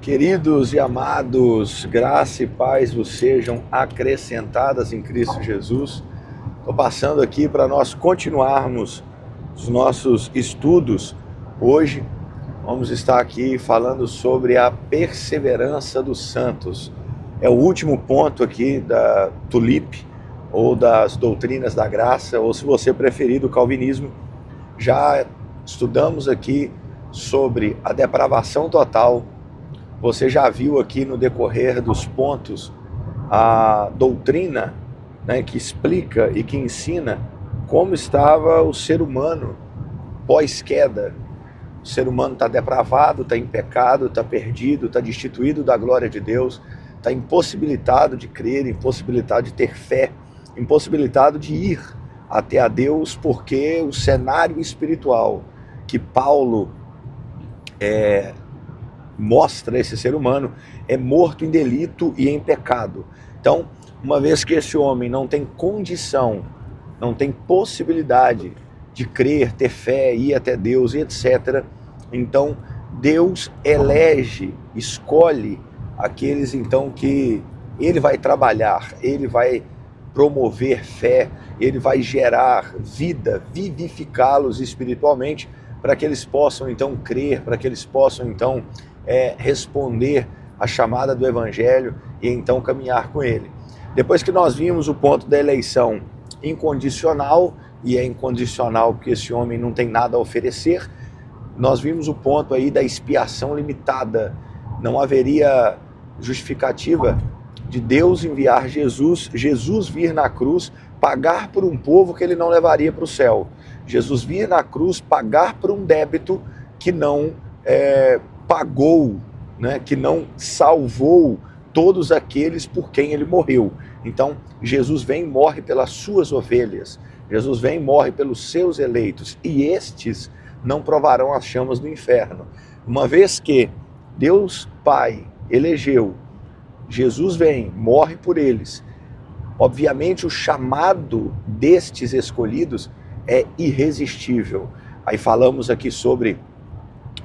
Queridos e amados, graça e paz vos sejam acrescentadas em Cristo Jesus. Estou passando aqui para nós continuarmos os nossos estudos. Hoje vamos estar aqui falando sobre a perseverança dos santos. É o último ponto aqui da Tulip, ou das doutrinas da graça, ou se você preferir, do calvinismo. Já estudamos aqui sobre a depravação total. Você já viu aqui no decorrer dos pontos a doutrina, né, que explica e que ensina como estava o ser humano pós-queda. O ser humano está depravado, está em pecado, está perdido, está destituído da glória de Deus, está impossibilitado de crer, impossibilitado de ter fé, impossibilitado de ir até a Deus, porque o cenário espiritual que Paulo mostra esse ser humano é morto em delito e em pecado. Então, uma vez que esse homem não tem condição, não tem possibilidade de crer, ter fé, ir até Deus e etc., então Deus elege, escolhe aqueles então que ele vai trabalhar, ele vai promover fé, ele vai gerar vida, vivificá-los espiritualmente, para que eles possam então crer, para que eles possam então responder à chamada do Evangelho e então caminhar com ele. Depois que nós vimos o ponto da eleição incondicional, e é incondicional porque esse homem não tem nada a oferecer, nós vimos o ponto aí da expiação limitada. Não haveria justificativa de Deus enviar Jesus vir na cruz, pagar por um povo que ele não levaria para o céu. Jesus vir na cruz, pagar por um débito que não pagou, né, que não salvou todos aqueles por quem ele morreu. Então, Jesus vem e morre pelas suas ovelhas. Jesus vem e morre pelos seus eleitos. E estes não provarão as chamas do inferno. Uma vez que Deus Pai elegeu, Jesus vem, morre por eles. Obviamente, o chamado destes escolhidos é irresistível. Aí falamos aqui sobre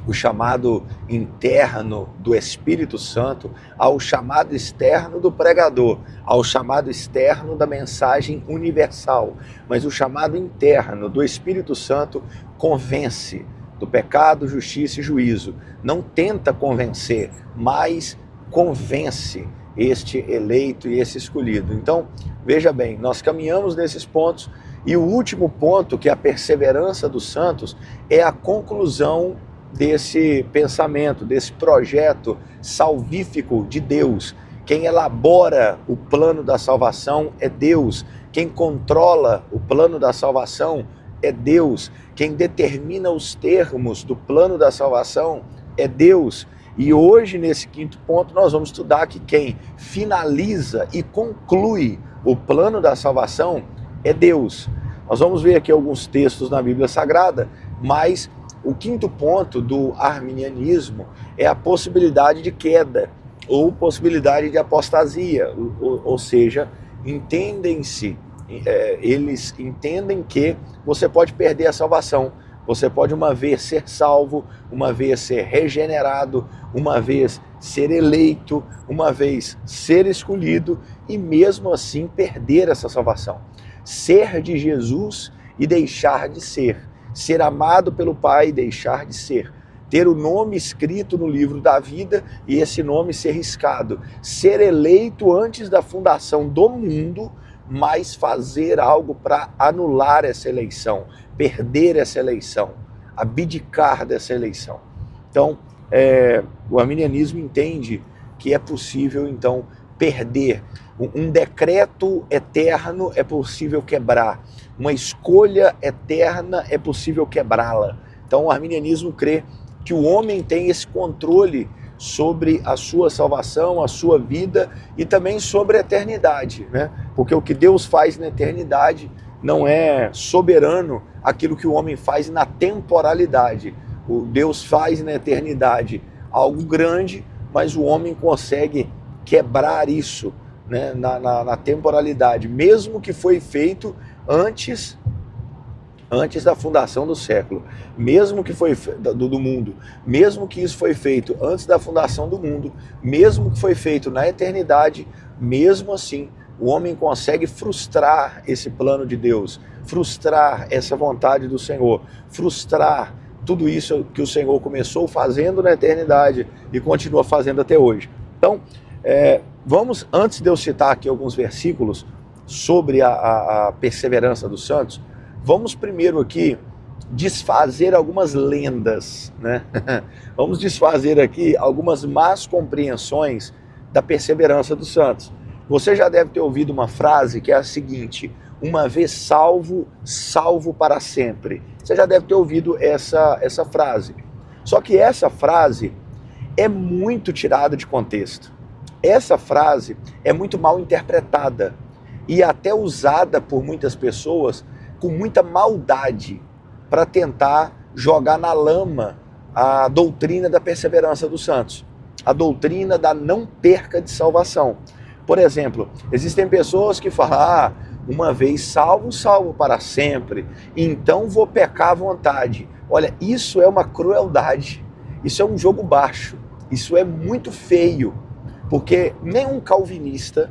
o chamado interno do Espírito Santo, ao chamado externo do pregador, ao chamado externo da mensagem universal. Mas o chamado interno do Espírito Santo convence do pecado, justiça e juízo. Não tenta convencer, mas convence este eleito e esse escolhido. Então, veja bem, nós caminhamos nesses pontos, e o último ponto, que é a perseverança dos santos, é a conclusão desse pensamento, desse projeto salvífico de Deus. Quem elabora o plano da salvação é Deus. Quem controla o plano da salvação é Deus. Quem determina os termos do plano da salvação é Deus. E hoje, nesse quinto ponto, nós vamos estudar que quem finaliza e conclui o plano da salvação é Deus. Nós vamos ver aqui alguns textos na Bíblia Sagrada, mas o quinto ponto do arminianismo é a possibilidade de queda, ou possibilidade de apostasia, ou seja, eles entendem que você pode perder a salvação, você pode uma vez ser salvo, uma vez ser regenerado, uma vez ser eleito, uma vez ser escolhido, e mesmo assim perder essa salvação. Ser de Jesus e deixar de ser. Ser amado pelo Pai e deixar de ser. Ter o nome escrito no livro da vida e esse nome ser riscado. Ser eleito antes da fundação do mundo, mas fazer algo para anular essa eleição, perder essa eleição, abdicar dessa eleição. Então, o arminianismo entende que é possível, então, perder. Um decreto eterno é possível quebrar. Uma escolha eterna é possível quebrá-la. Então o arminianismo crê que o homem tem esse controle sobre a sua salvação, a sua vida e também sobre a eternidade, né? Porque o que Deus faz na eternidade não é soberano aquilo que o homem faz na temporalidade. O Deus faz na eternidade algo grande, mas o homem consegue quebrar isso, né, na temporalidade, mesmo que foi feito antes antes da fundação do século, mesmo que foi do mundo, mesmo que isso foi feito antes da fundação do mundo, mesmo que foi feito na eternidade, mesmo assim, o homem consegue frustrar esse plano de Deus, frustrar essa vontade do Senhor, frustrar tudo isso que o Senhor começou fazendo na eternidade e continua fazendo até hoje. Então, vamos, antes de eu citar aqui alguns versículos sobre a perseverança dos santos, vamos primeiro aqui desfazer algumas lendas, né? Vamos desfazer aqui algumas más compreensões da perseverança dos santos. Você já deve ter ouvido uma frase que é a seguinte: uma vez salvo, salvo para sempre. Você já deve ter ouvido essa frase. Só que essa frase é muito tirada de contexto. Essa frase é muito mal interpretada e até usada por muitas pessoas com muita maldade para tentar jogar na lama a doutrina da perseverança dos santos, a doutrina da não perca de salvação. Por exemplo, existem pessoas que falam: uma vez salvo, salvo para sempre, então vou pecar à vontade. Olha, isso é uma crueldade, isso é um jogo baixo, isso é muito feio, porque nenhum calvinista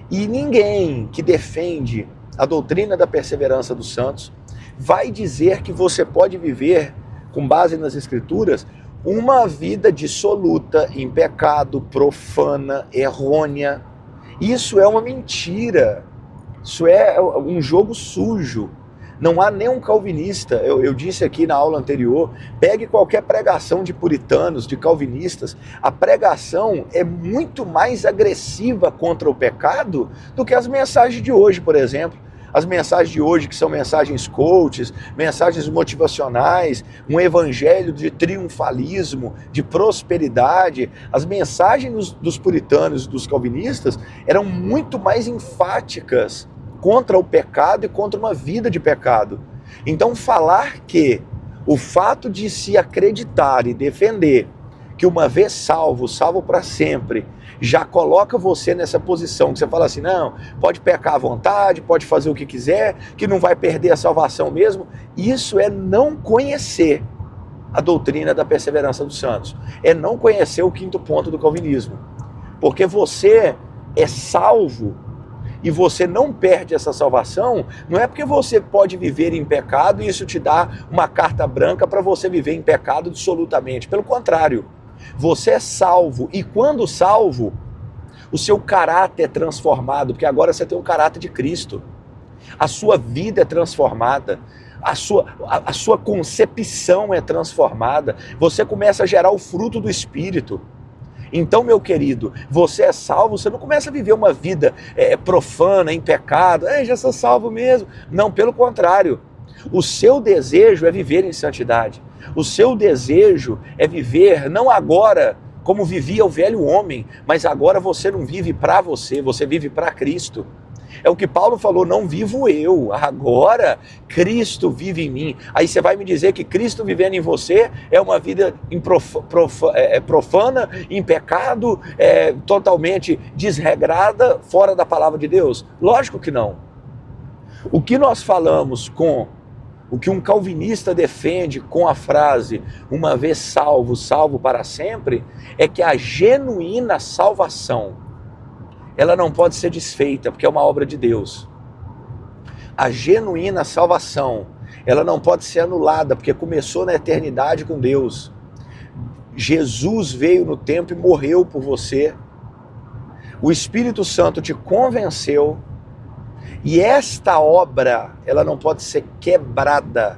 e ninguém que defende a doutrina da perseverança dos santos vai dizer que você pode viver, com base nas Escrituras, uma vida dissoluta, em pecado, profana, errônea. Isso é uma mentira, isso é um jogo sujo. Não há nenhum calvinista, eu disse aqui na aula anterior, pegue qualquer pregação de puritanos, de calvinistas, a pregação é muito mais agressiva contra o pecado do que as mensagens de hoje, por exemplo. As mensagens de hoje, que são mensagens coaches, mensagens motivacionais, um evangelho de triunfalismo, de prosperidade. As mensagens dos puritanos e dos calvinistas eram muito mais enfáticas contra o pecado e contra uma vida de pecado. Então, falar que o fato de se acreditar e defender que uma vez salvo, salvo para sempre, já coloca você nessa posição que você fala assim: não, pode pecar à vontade, pode fazer o que quiser, que não vai perder a salvação mesmo. Isso é não conhecer a doutrina da perseverança dos santos, é não conhecer o quinto ponto do calvinismo, porque você é salvo e você não perde essa salvação, não é porque você pode viver em pecado e isso te dá uma carta branca para você viver em pecado absolutamente. Pelo contrário, você é salvo, e quando salvo, o seu caráter é transformado, porque agora você tem um caráter de Cristo. A sua vida é transformada, a sua concepção é transformada, você começa a gerar o fruto do Espírito. Então, meu querido, você é salvo, você não começa a viver uma vida profana, em pecado, já sou salvo mesmo. Não, pelo contrário, o seu desejo é viver em santidade. O seu desejo é viver, não agora como vivia o velho homem, mas agora você não vive para você, você vive para Cristo. É o que Paulo falou: não vivo eu, agora Cristo vive em mim. Aí você vai me dizer que Cristo vivendo em você é uma vida profana, em pecado, totalmente desregrada, fora da palavra de Deus? Lógico que não. O que nós falamos o que um calvinista defende com a frase uma vez salvo, salvo para sempre, é que a genuína salvação, ela não pode ser desfeita, porque é uma obra de Deus. A genuína salvação, ela não pode ser anulada, porque começou na eternidade com Deus. Jesus veio no tempo e morreu por você. O Espírito Santo te convenceu. E esta obra, ela não pode ser quebrada.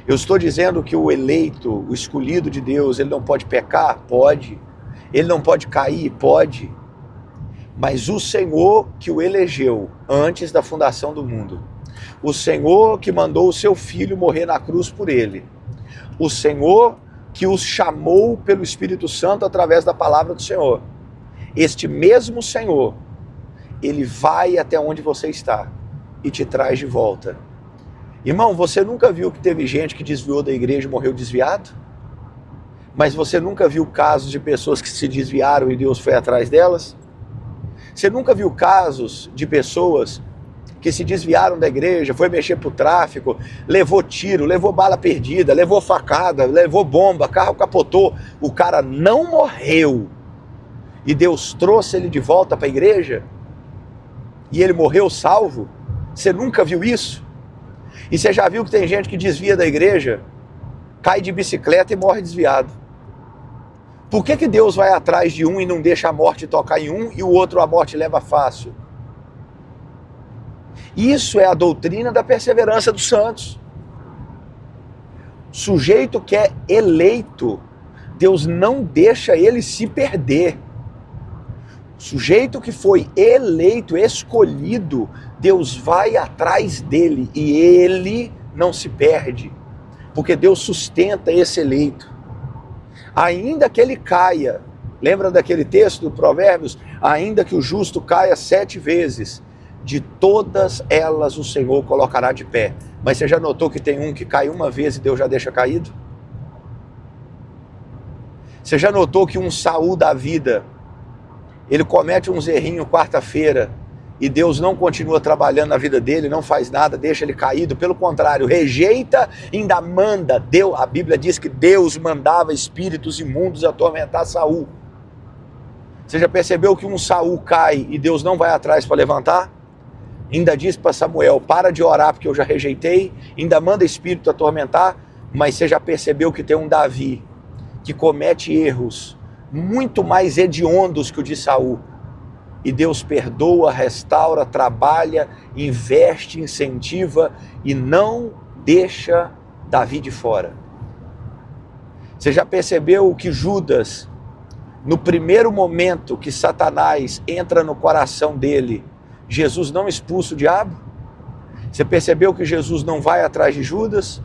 Eu estou dizendo que o eleito, o escolhido de Deus, ele não pode pecar? Pode. Ele não pode cair? Pode. Mas o Senhor que o elegeu antes da fundação do mundo, o Senhor que mandou o seu filho morrer na cruz por ele, o Senhor que os chamou pelo Espírito Santo através da palavra do Senhor, este mesmo Senhor, ele vai até onde você está e te traz de volta. Irmão, você nunca viu que teve gente que desviou da igreja e morreu desviado? Mas você nunca viu casos de pessoas que se desviaram e Deus foi atrás delas? Você nunca viu casos de pessoas que se desviaram da igreja, foi mexer pro tráfico, levou tiro, levou bala perdida, levou facada, levou bomba, carro capotou. O cara não morreu. E Deus trouxe ele de volta para a igreja. E ele morreu salvo. Você nunca viu isso? E você já viu que tem gente que desvia da igreja, cai de bicicleta e morre desviado. Por que Deus vai atrás de um e não deixa a morte tocar em um e o outro a morte leva fácil? Isso é a doutrina da perseverança dos santos. Sujeito que é eleito, Deus não deixa ele se perder. Sujeito que foi eleito, escolhido, Deus vai atrás dele e ele não se perde, porque Deus sustenta esse eleito. Ainda que ele caia, lembra daquele texto do Provérbios? Ainda que o justo caia 7 vezes, de todas elas o Senhor colocará de pé. Mas você já notou que tem um que cai uma vez e Deus já deixa caído? Você já notou que um Saul da vida, ele comete um errinho quarta-feira e Deus não continua trabalhando na vida dele, não faz nada, deixa ele caído, pelo contrário, rejeita, ainda manda. A Bíblia diz que Deus mandava espíritos imundos atormentar Saul. Você já percebeu que um Saul cai e Deus não vai atrás para levantar? Ainda diz para Samuel, para de orar porque eu já rejeitei, ainda manda espírito atormentar. Mas você já percebeu que tem um Davi que comete erros muito mais hediondos que o de Saul. E Deus perdoa, restaura, trabalha, investe, incentiva e não deixa Davi de fora. Você já percebeu que Judas, no primeiro momento que Satanás entra no coração dele, Jesus não expulsa o diabo? Você percebeu que Jesus não vai atrás de Judas?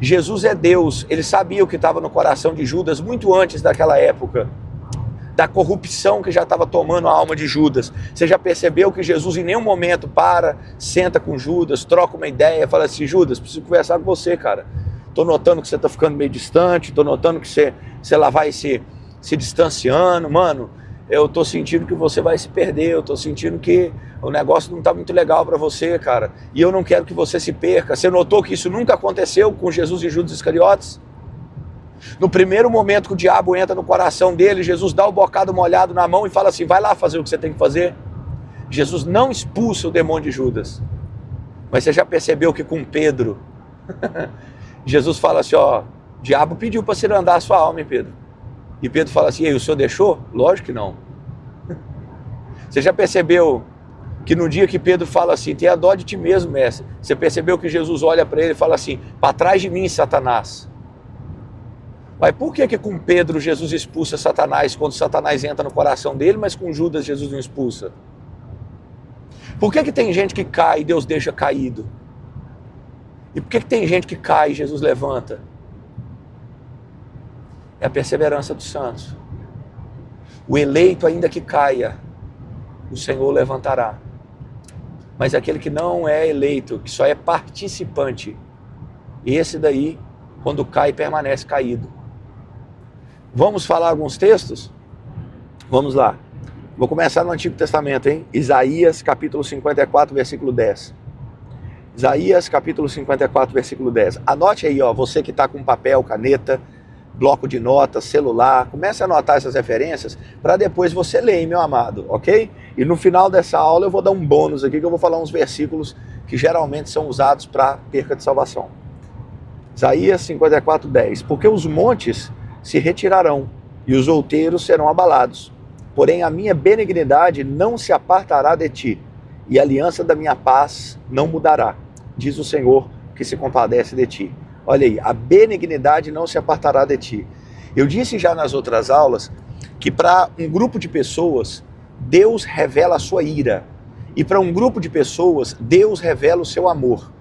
Jesus é Deus, ele sabia o que estava no coração de Judas muito antes daquela época, da corrupção que já estava tomando a alma de Judas. Você já percebeu que Jesus em nenhum momento senta com Judas, troca uma ideia, fala assim, Judas, preciso conversar com você, cara. Tô notando que você tá ficando meio distante, tô notando que você lá vai se distanciando, mano, eu tô sentindo que você vai se perder, eu tô sentindo que o negócio não tá muito legal para você, cara, e eu não quero que você se perca. Você notou que isso nunca aconteceu com Jesus e Judas Iscariotes? No primeiro momento que o diabo entra no coração dele, Jesus dá o bocado molhado na mão e fala assim, vai lá fazer o que você tem que fazer. Jesus não expulsa o demônio de Judas. Mas você já percebeu que com Pedro, Jesus fala assim, ó, o diabo pediu para você andar a sua alma, hein, Pedro? E Pedro fala assim, e aí, o senhor deixou? Lógico que não. Você já percebeu que no dia que Pedro fala assim, tenha dó de ti mesmo, mestre, você percebeu que Jesus olha para ele e fala assim, para trás de mim, Satanás. Mas por que com Pedro Jesus expulsa Satanás quando Satanás entra no coração dele, mas com Judas Jesus não expulsa? Por que tem gente que cai e Deus deixa caído? E por que tem gente que cai e Jesus levanta? É a perseverança dos santos. O eleito, ainda que caia, o Senhor levantará. Mas aquele que não é eleito, que só é participante, esse daí, quando cai, permanece caído. Vamos falar alguns textos? Vamos lá. Vou começar no Antigo Testamento, hein? Isaías capítulo 54, versículo 10. Isaías capítulo 54, versículo 10. Anote aí, ó, você que está com papel, caneta, bloco de notas, celular, comece a anotar essas referências para depois você ler, meu amado, ok? E no final dessa aula eu vou dar um bônus aqui, que eu vou falar uns versículos que geralmente são usados para perca de salvação. Isaías 54, 10. Porque os montes se retirarão e os outeiros serão abalados. Porém a minha benignidade não se apartará de ti, e a aliança da minha paz não mudará, diz o Senhor que se compadece de ti. Olha aí, a benignidade não se apartará de ti. Eu disse já nas outras aulas que para um grupo de pessoas, Deus revela a sua ira. E para um grupo de pessoas, Deus revela o seu amor.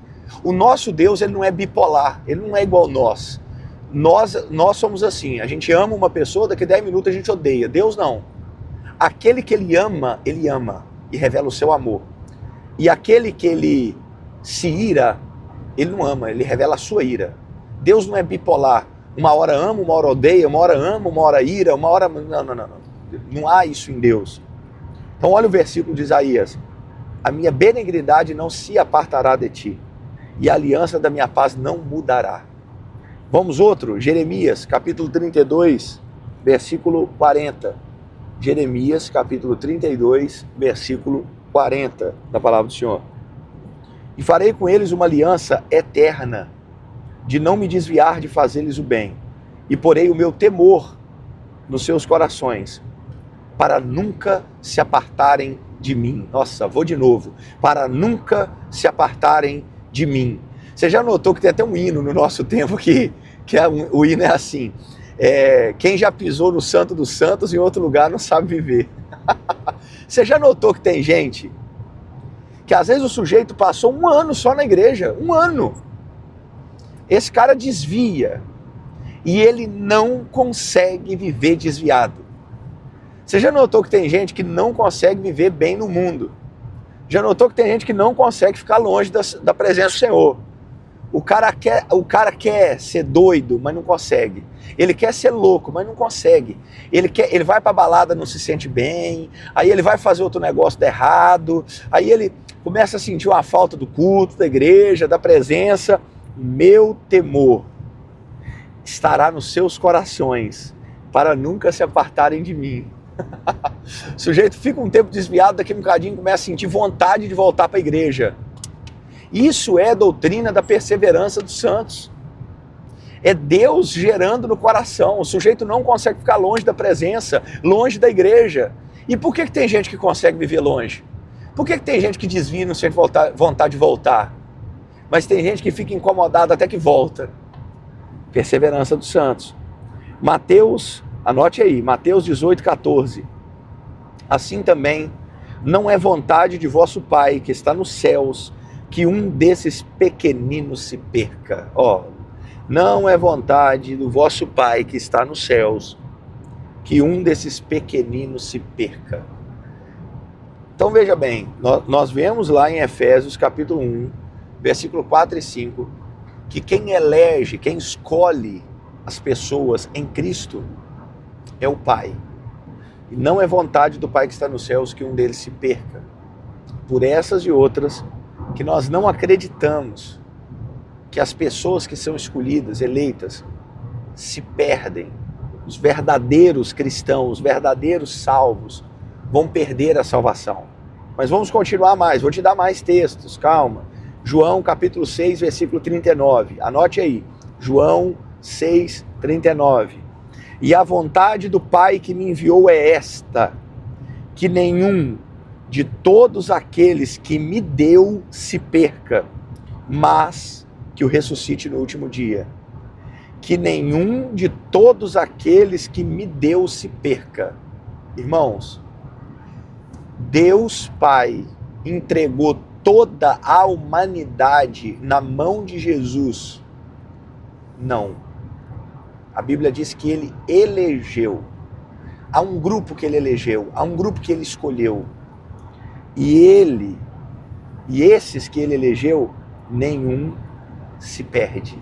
O nosso Deus, ele não é bipolar, ele não é igual nós. Nós somos assim, a gente ama uma pessoa, daqui a 10 minutos a gente odeia. Deus não. Aquele que ele ama e revela o seu amor. E aquele que ele se ira, ele não ama, ele revela a sua ira. Deus não é bipolar. Uma hora ama, uma hora odeia, uma hora ama, uma hora ira, uma hora... Não. Não há isso em Deus. Então olha o versículo de Isaías. a minha benignidade não se apartará de ti, e a aliança da minha paz não mudará. Vamos outro, Jeremias, capítulo 32, versículo 40. Jeremias, capítulo 32, versículo 40, da palavra do Senhor. E farei com eles uma aliança eterna, de não me desviar de fazer-lhes o bem, e porei o meu temor nos seus corações, para nunca se apartarem de mim. Nossa, vou de novo. Para nunca se apartarem de mim. Você já notou que tem até um hino no nosso tempo o hino é assim: quem já pisou no Santo dos Santos em outro lugar não sabe viver. Você já notou que tem gente que às vezes o sujeito passou um ano só na igreja, um ano. Esse cara desvia e ele não consegue viver desviado. Você já notou que tem gente que não consegue viver bem no mundo? Já notou que tem gente que não consegue ficar longe da presença do Senhor? O cara quer ser doido, mas não consegue. Ele quer ser louco, mas não consegue. Ele vai pra balada, não se sente bem, aí ele vai fazer outro negócio de errado, aí ele começa a sentir uma falta do culto, da igreja, da presença. Meu temor estará nos seus corações, para nunca se apartarem de mim. O sujeito fica um tempo desviado, daqui a um bocadinho começa a sentir vontade de voltar para a igreja. Isso é doutrina da perseverança dos santos. É Deus gerando no coração. O sujeito não consegue ficar longe da presença, longe da igreja. E por que tem gente que consegue viver longe? Por que tem gente que desvia e não sente vontade de voltar? Mas tem gente que fica incomodada até que volta. Perseverança dos santos. Mateus, anote aí, Mateus 18, 14. Assim também não é vontade de vosso Pai que está nos céus que um desses pequeninos se perca. Não é vontade do vosso Pai que está nos céus que um desses pequeninos se perca. Então veja bem, nós vemos lá em Efésios capítulo 1, versículo 4 e 5, que quem elege, quem escolhe as pessoas em Cristo é o Pai. E não é vontade do Pai que está nos céus que um deles se perca. Por essas e outras, que nós não acreditamos que as pessoas que são escolhidas, eleitas, se perdem. Os verdadeiros cristãos, os verdadeiros salvos, vão perder a salvação. Mas vamos continuar mais, vou te dar mais textos, calma. João capítulo 6, versículo 39, anote aí, João 6, 39. E a vontade do Pai que me enviou é esta, que nenhum de todos aqueles que me deu se perca, mas que o ressuscite no último dia. Que nenhum de todos aqueles que me deu se perca. Irmãos, Deus Pai entregou toda a humanidade na mão de Jesus? Não. A Bíblia diz que ele elegeu. Há um grupo que ele elegeu, há um grupo que ele escolheu. E esses que ele elegeu, nenhum se perde.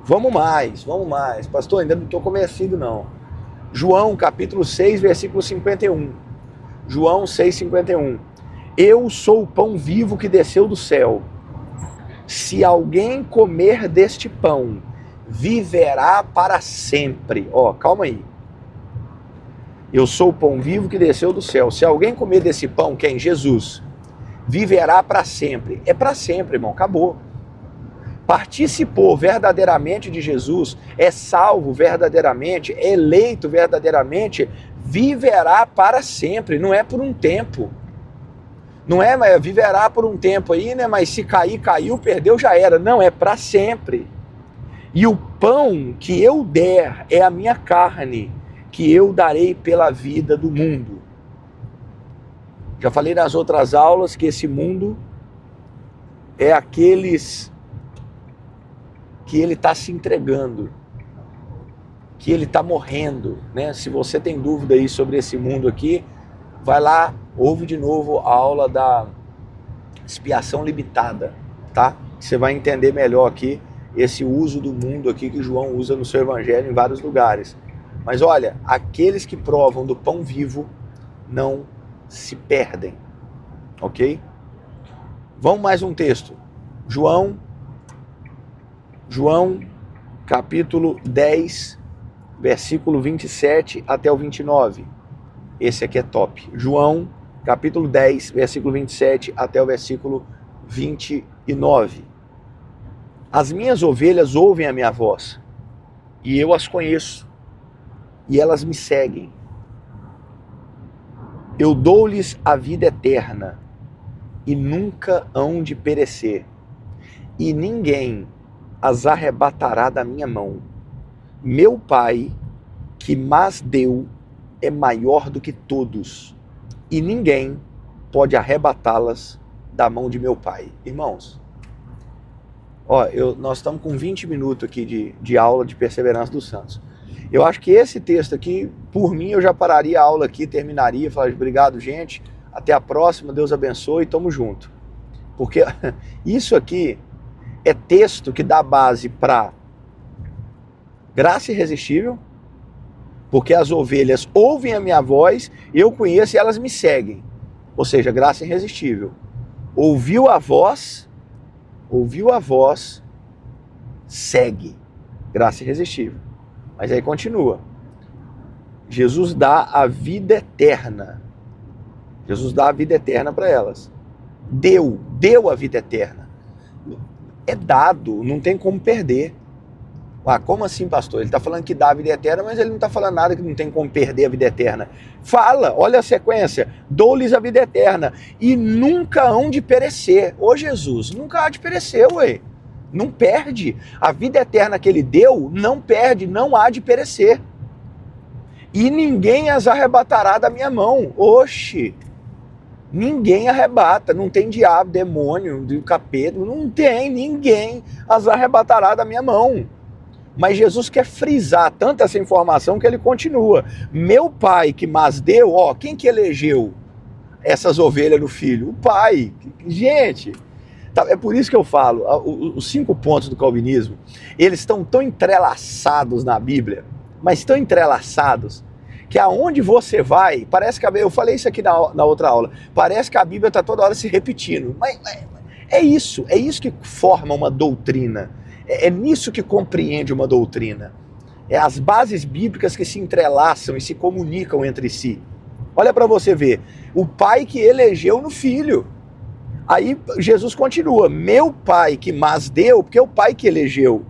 Vamos mais. Pastor, ainda não estou convencido não. João capítulo 6, versículo 51. João 6, 51. Eu sou o pão vivo que desceu do céu. Se alguém comer deste pão, viverá para sempre. Calma aí. Eu sou o pão vivo que desceu do céu. Se alguém comer desse pão, quem? Jesus, viverá para sempre. É para sempre, irmão, acabou. Participou verdadeiramente de Jesus, é salvo verdadeiramente, é eleito verdadeiramente, viverá para sempre, não é por um tempo. Não é, mas viverá por um tempo aí, né? Mas se cair, caiu, perdeu, já era. Não, é para sempre. E o pão que eu der é a minha carne, que eu darei pela vida do mundo. Já falei nas outras aulas que esse mundo é aqueles que ele está se entregando, que ele está morrendo, né? Se você tem dúvida aí sobre esse mundo aqui, vai lá, ouve de novo a aula da expiação limitada, tá? Você vai entender melhor aqui esse uso do mundo aqui que João usa no seu evangelho em vários lugares. Mas olha, aqueles que provam do pão vivo não se perdem, ok? Vamos mais um texto. João capítulo 10, versículo 27 até o 29. Esse aqui é top. João, capítulo 10, versículo 27 até o versículo 29. As minhas ovelhas ouvem a minha voz, e eu as conheço, e elas me seguem. Eu dou-lhes a vida eterna, e nunca hão de perecer, e ninguém as arrebatará da minha mão. Meu Pai, que mas deu, é maior do que todos, e ninguém pode arrebatá-las da mão de meu Pai. Irmãos, nós estamos com 20 minutos aqui de aula de perseverança dos santos. Eu acho que esse texto aqui, por mim, eu já pararia a aula aqui, terminaria, falaria obrigado, gente, até a próxima, Deus abençoe, tamo junto. Porque isso aqui é texto que dá base para graça irresistível, porque as ovelhas ouvem a minha voz, eu conheço e elas me seguem. Ou seja, graça irresistível. Ouviu a voz, segue. Graça irresistível. Mas aí continua. Jesus dá a vida eterna. Jesus dá a vida eterna para elas. Deu a vida eterna. É dado, não tem como perder. Como assim, pastor? Ele está falando que dá a vida eterna, mas ele não está falando nada que não tem como perder a vida eterna. Fala, olha a sequência. Dou-lhes a vida eterna e nunca hão de perecer. Ô Jesus, nunca há de perecer, ué. Não perde. A vida eterna que ele deu, não perde, não há de perecer. E ninguém as arrebatará da minha mão. Oxe, ninguém arrebata. Não tem diabo, demônio, capeta. Não tem, ninguém as arrebatará da minha mão. Mas Jesus quer frisar tanto essa informação que ele continua. Meu Pai que mas deu, quem que elegeu essas ovelhas no filho? O Pai. Gente, é por isso que eu falo, os 5 pontos do calvinismo, eles estão tão entrelaçados na Bíblia, mas tão entrelaçados, que aonde você vai, parece que, eu falei isso aqui na outra aula, parece que a Bíblia está toda hora se repetindo. Mas é isso que forma uma doutrina. É nisso que compreende uma doutrina. É as bases bíblicas que se entrelaçam e se comunicam entre si. Olha para você ver. O Pai que elegeu no Filho. Aí Jesus continua. Meu Pai que mas deu, porque é o Pai que elegeu,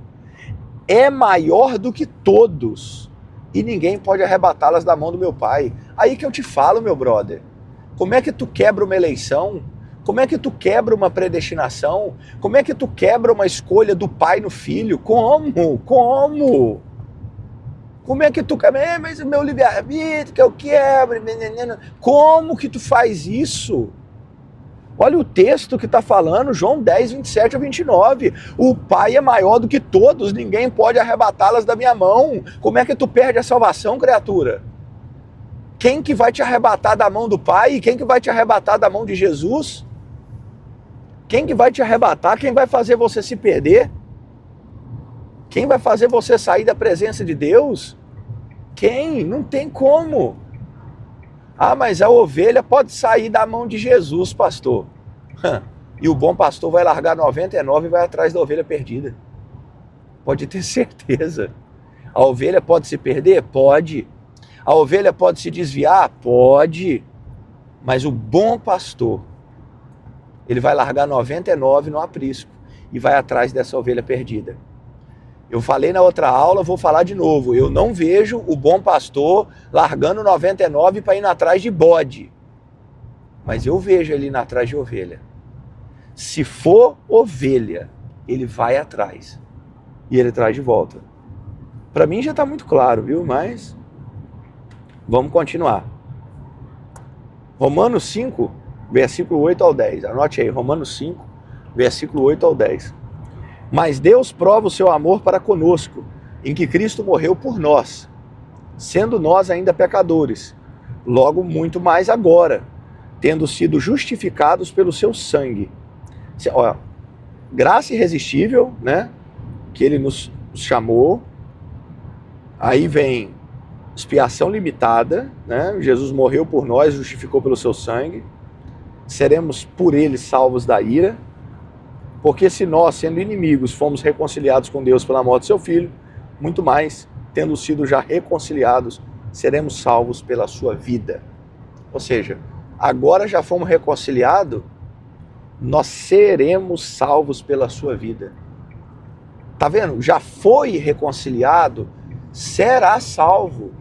é maior do que todos. E ninguém pode arrebatá-las da mão do meu Pai. Aí que eu te falo, meu brother. Como é que tu quebra uma eleição? Como é que tu quebra uma predestinação? Como é que tu quebra uma escolha do pai no filho? Como? Como é que tu quebra? Mas o meu livre-arbítrio que eu quebro. Como que tu faz isso? Olha o texto que está falando, João 10, 27 a 29. O Pai é maior do que todos, ninguém pode arrebatá-las da minha mão. Como é que tu perde a salvação, criatura? Quem que vai te arrebatar da mão do Pai? Quem que vai te arrebatar da mão de Jesus? Quem que vai te arrebatar? Quem vai fazer você se perder? Quem vai fazer você sair da presença de Deus? Quem? Não tem como. Mas a ovelha pode sair da mão de Jesus, pastor. E o bom pastor vai largar 99 e vai atrás da ovelha perdida. Pode ter certeza. A ovelha pode se perder? Pode. A ovelha pode se desviar? Pode. Mas o bom pastor, ele vai largar 99 no aprisco e vai atrás dessa ovelha perdida. Eu falei na outra aula, vou falar de novo. Eu não vejo o bom pastor largando 99 para ir atrás de bode. Mas eu vejo ele indo atrás de ovelha. Se for ovelha, ele vai atrás. E ele traz de volta. Para mim já está muito claro, viu? Mas vamos continuar. Romanos 5, versículo 8 ao 10. Anote aí, Romanos 5, versículo 8 ao 10. Mas Deus prova o seu amor para conosco, em que Cristo morreu por nós, sendo nós ainda pecadores, logo muito mais agora, tendo sido justificados pelo seu sangue. Olha, graça irresistível, né? Que ele nos chamou. Aí vem expiação limitada, né? Jesus morreu por nós, justificou pelo seu sangue. seremos por ele salvos da ira, porque se nós, sendo inimigos, fomos reconciliados com Deus pela morte do seu Filho, muito mais, tendo sido já reconciliados, seremos salvos pela sua vida. Ou seja, agora já fomos reconciliados, nós seremos salvos pela sua vida. Tá vendo? Já foi reconciliado, será salvo.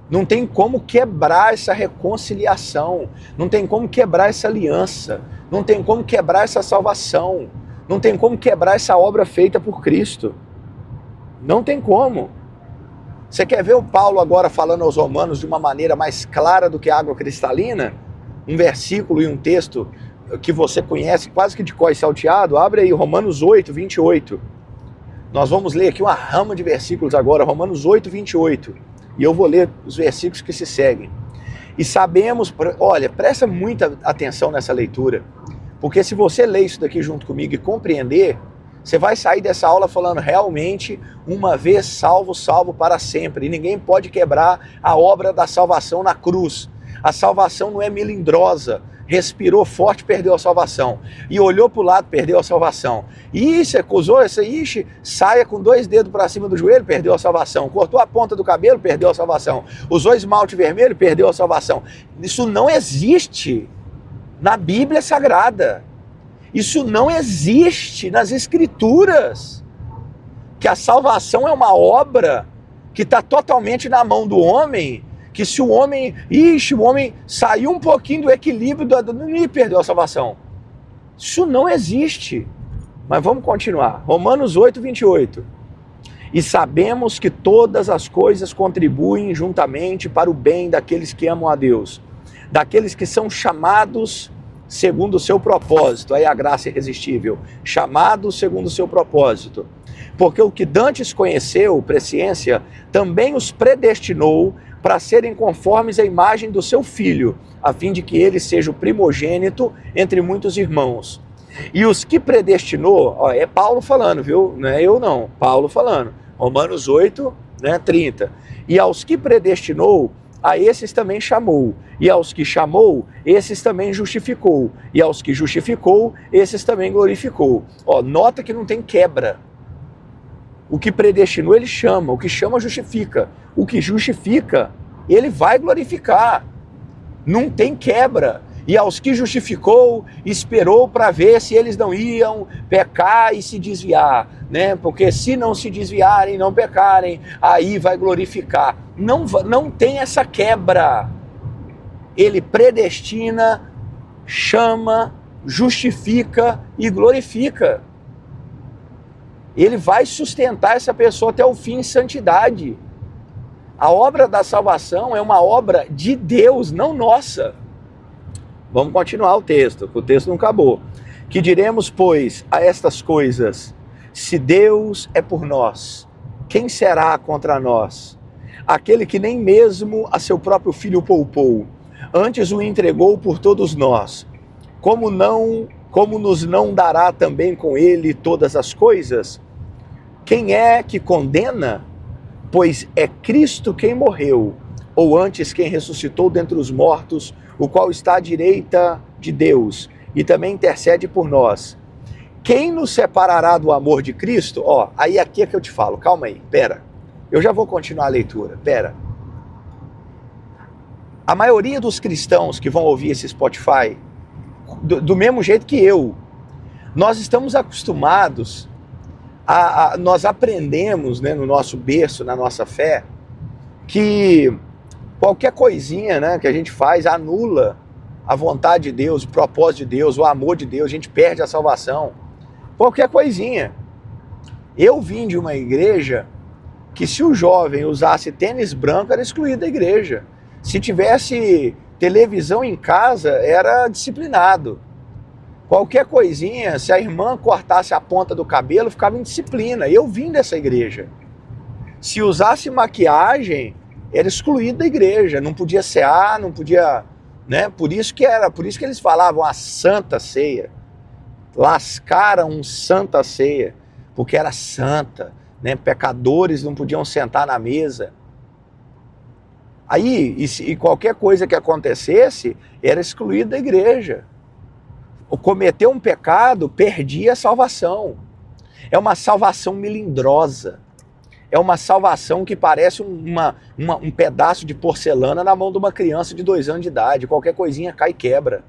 Não tem como quebrar essa reconciliação, não tem como quebrar essa aliança, não tem como quebrar essa salvação, não tem como quebrar essa obra feita por Cristo. Não tem como. Você quer ver o Paulo agora falando aos romanos de uma maneira mais clara do que a água cristalina? Um versículo e um texto que você conhece quase que de cor e salteado. Abre aí Romanos 8, 28. Nós vamos ler aqui uma rama de versículos agora, Romanos 8, 28. E eu vou ler os versículos que se seguem. E sabemos, olha, presta muita atenção nessa leitura, porque se você ler isso daqui junto comigo e compreender, você vai sair dessa aula falando realmente, uma vez salvo, salvo para sempre. E ninguém pode quebrar a obra da salvação na cruz. A salvação não é melindrosa. Respirou forte, perdeu a salvação. E olhou para o lado, perdeu a salvação. E você acusou essa, saia com 2 dedos para cima do joelho, perdeu a salvação. Cortou a ponta do cabelo, perdeu a salvação. Usou esmalte vermelho, perdeu a salvação. Isso não existe na Bíblia Sagrada. Isso não existe nas Escrituras. Que a salvação é uma obra que está totalmente na mão do homem, que se o homem saiu um pouquinho do equilíbrio, e perdeu a salvação. Isso não existe. Mas vamos continuar. Romanos 8, 28. E sabemos que todas as coisas contribuem juntamente para o bem daqueles que amam a Deus, daqueles que são chamados segundo o seu propósito. Aí a graça irresistível. Chamados segundo o seu propósito. Porque o que dantes conheceu, presciência, também os predestinou para serem conformes à imagem do seu Filho, a fim de que ele seja o primogênito entre muitos irmãos. E os que predestinou, ó, é Paulo falando, viu? Não é eu não, Paulo falando. Romanos 8, 30. E aos que predestinou, a esses também chamou. E aos que chamou, esses também justificou. E aos que justificou, esses também glorificou. Ó, nota que não tem quebra. O que predestinou, ele chama. O que chama, justifica. O que justifica, ele vai glorificar. Não tem quebra. E aos que justificou, esperou para ver se eles não iam pecar e se desviar, né? Porque se não se desviarem, não pecarem, aí vai glorificar. Não tem essa quebra. Ele predestina, chama, justifica e glorifica. Ele vai sustentar essa pessoa até o fim em santidade. A obra da salvação é uma obra de Deus, não nossa. Vamos continuar o texto não acabou. Que diremos, pois, a estas coisas? Se Deus é por nós, quem será contra nós? Aquele que nem mesmo a seu próprio Filho poupou, antes o entregou por todos nós. Como nos não dará também com ele todas as coisas? Quem é que condena? Pois é Cristo quem morreu, ou antes quem ressuscitou dentre os mortos, o qual está à direita de Deus e também intercede por nós. Quem nos separará do amor de Cristo? Ó, aí aqui é que eu te falo, calma aí, pera. Eu já vou continuar a leitura, pera. A maioria dos cristãos que vão ouvir esse Spotify, do mesmo jeito que eu, nós estamos acostumados nós aprendemos, né, no nosso berço, na nossa fé, que qualquer coisinha, né, que a gente faz anula a vontade de Deus, o propósito de Deus, o amor de Deus, a gente perde a salvação. Qualquer coisinha. Eu vim de uma igreja que se o jovem usasse tênis branco era excluído da igreja. Se tivesse televisão em casa era disciplinado. Qualquer coisinha, se a irmã cortasse a ponta do cabelo, ficava em disciplina. Eu vim dessa igreja. Se usasse maquiagem, era excluído da igreja. Não podia cear, não podia, né? Por isso que eles falavam a Santa Ceia. Lascaram Santa Ceia, porque era santa, né? Pecadores não podiam sentar na mesa. Aí, e qualquer coisa que acontecesse, era excluído da igreja. O cometer um pecado, perdia a salvação. É uma salvação melindrosa. É uma salvação que parece um pedaço de porcelana na mão de uma criança de 2 anos de idade. Qualquer coisinha cai e quebra.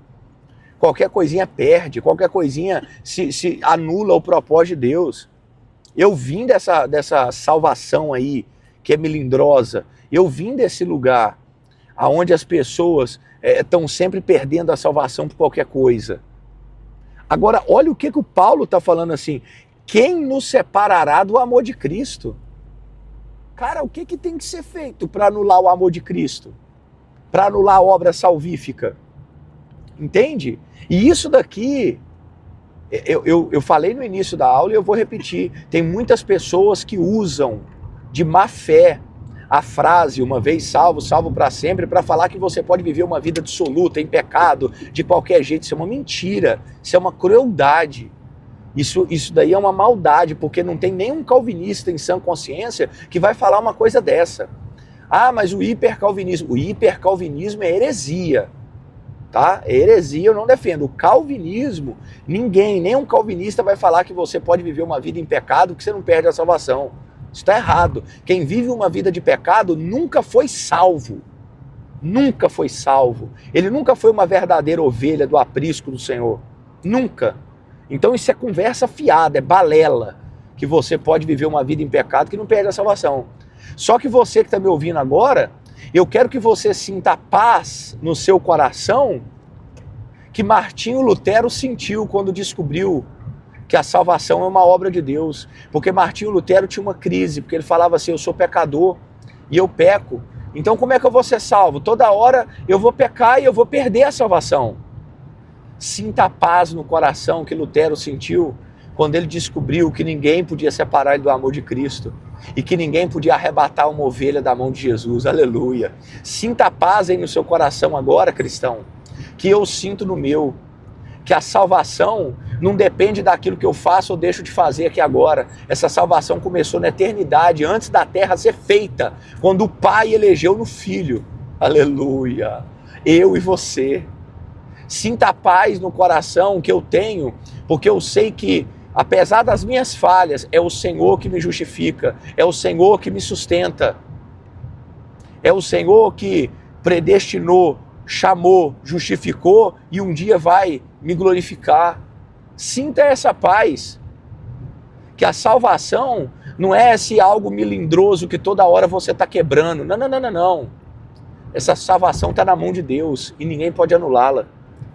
Qualquer coisinha perde. Qualquer coisinha se anula o propósito de Deus. Eu vim dessa salvação aí, que é melindrosa. Eu vim desse lugar onde as pessoas estão sempre perdendo a salvação por qualquer coisa. Agora, olha o que o Paulo está falando assim. Quem nos separará do amor de Cristo? Cara, o que tem que ser feito para anular o amor de Cristo? Para anular a obra salvífica? Entende? E isso daqui, eu falei no início da aula e eu vou repetir. Tem muitas pessoas que usam de má fé a frase, uma vez salvo, salvo para sempre, para falar que você pode viver uma vida dissoluta, em pecado, de qualquer jeito. Isso é uma mentira, isso é uma crueldade. Isso daí é uma maldade, porque não tem nenhum calvinista em sã consciência que vai falar uma coisa dessa. Ah, mas o hipercalvinismo é heresia, tá? É heresia, eu não defendo. O calvinismo, nenhum calvinista vai falar que você pode viver uma vida em pecado, que você não perde a salvação. Isso está errado. Quem vive uma vida de pecado nunca foi salvo. Nunca foi salvo. Ele nunca foi uma verdadeira ovelha do aprisco do Senhor. Nunca. Então isso é conversa fiada, é balela, que você pode viver uma vida em pecado que não perde a salvação. Só que você que está me ouvindo agora, eu quero que você sinta paz no seu coração que Martinho Lutero sentiu quando descobriu que a salvação é uma obra de Deus. Porque Martinho Lutero tinha uma crise, porque ele falava assim, eu sou pecador e eu peco. Então como é que eu vou ser salvo? Toda hora eu vou pecar e eu vou perder a salvação. Sinta a paz no coração que Lutero sentiu quando ele descobriu que ninguém podia separar ele do amor de Cristo e que ninguém podia arrebatar uma ovelha da mão de Jesus. Aleluia. Sinta a paz aí no seu coração agora, cristão, que eu sinto no meu, que a salvação não depende daquilo que eu faço ou deixo de fazer aqui agora. Essa salvação começou na eternidade, antes da terra ser feita, quando o Pai elegeu no Filho. Aleluia. Eu e você. Sinta a paz no coração que eu tenho, porque eu sei que, apesar das minhas falhas, é o Senhor que me justifica, é o Senhor que me sustenta, é o Senhor que predestinou, chamou, justificou e um dia vai me glorificar. Sinta essa paz, que a salvação não é esse algo melindroso que toda hora você está quebrando. Não. Essa salvação está na mão de Deus e ninguém pode anulá-la.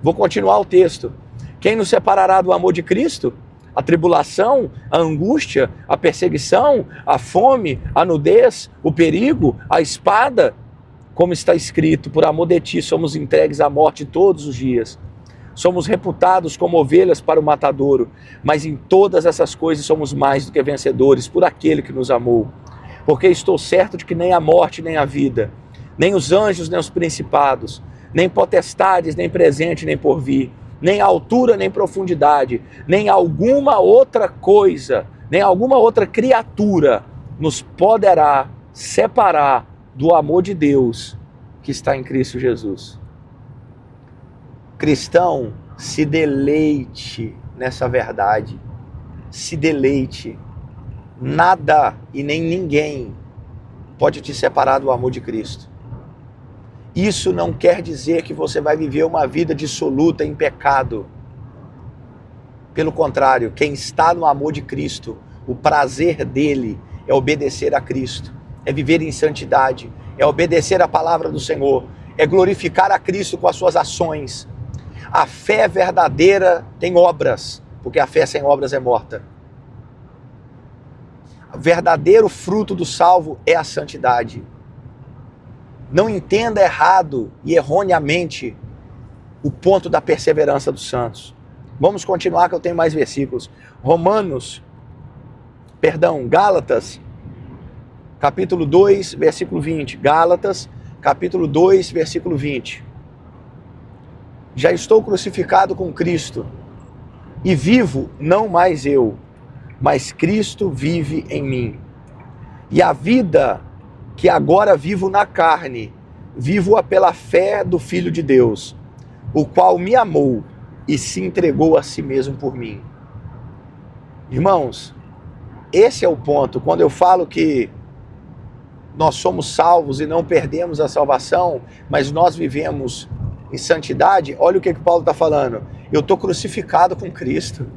Vou continuar o texto. Quem nos separará do amor de Cristo? A tribulação, a angústia, a perseguição, a fome, a nudez, o perigo, a espada? Como está escrito, por amor de ti somos entregues à morte todos os dias. Somos reputados como ovelhas para o matadouro, mas em todas essas coisas somos mais do que vencedores por aquele que nos amou. Porque estou certo de que nem a morte, nem a vida, nem os anjos, nem os principados, nem potestades, nem presente, nem porvir, nem altura, nem profundidade, nem alguma outra coisa, nem alguma outra criatura nos poderá separar do amor de Deus que está em Cristo Jesus. Cristão, se deleite nessa verdade, se deleite. Nada e nem ninguém pode te separar do amor de Cristo. Isso não quer dizer que você vai viver uma vida dissoluta em pecado. Pelo contrário, quem está no amor de Cristo, o prazer dele é obedecer a Cristo, é viver em santidade, é obedecer a palavra do Senhor, é glorificar a Cristo com as suas ações. A fé verdadeira tem obras, porque a fé sem obras é morta. O verdadeiro fruto do salvo é a santidade. Não entenda errado e erroneamente o ponto da perseverança dos santos. Vamos continuar que eu tenho mais versículos. Gálatas, capítulo 2, versículo 20. Gálatas, capítulo 2, versículo 20. Já estou crucificado com Cristo, e vivo não mais eu, mas Cristo vive em mim. E a vida que agora vivo na carne, vivo-a pela fé do Filho de Deus, o qual me amou e se entregou a si mesmo por mim. Irmãos, esse é o ponto. Quando eu falo que nós somos salvos e não perdemos a salvação, mas nós vivemos em santidade, olha o que Paulo está falando. Eu estou crucificado com Cristo.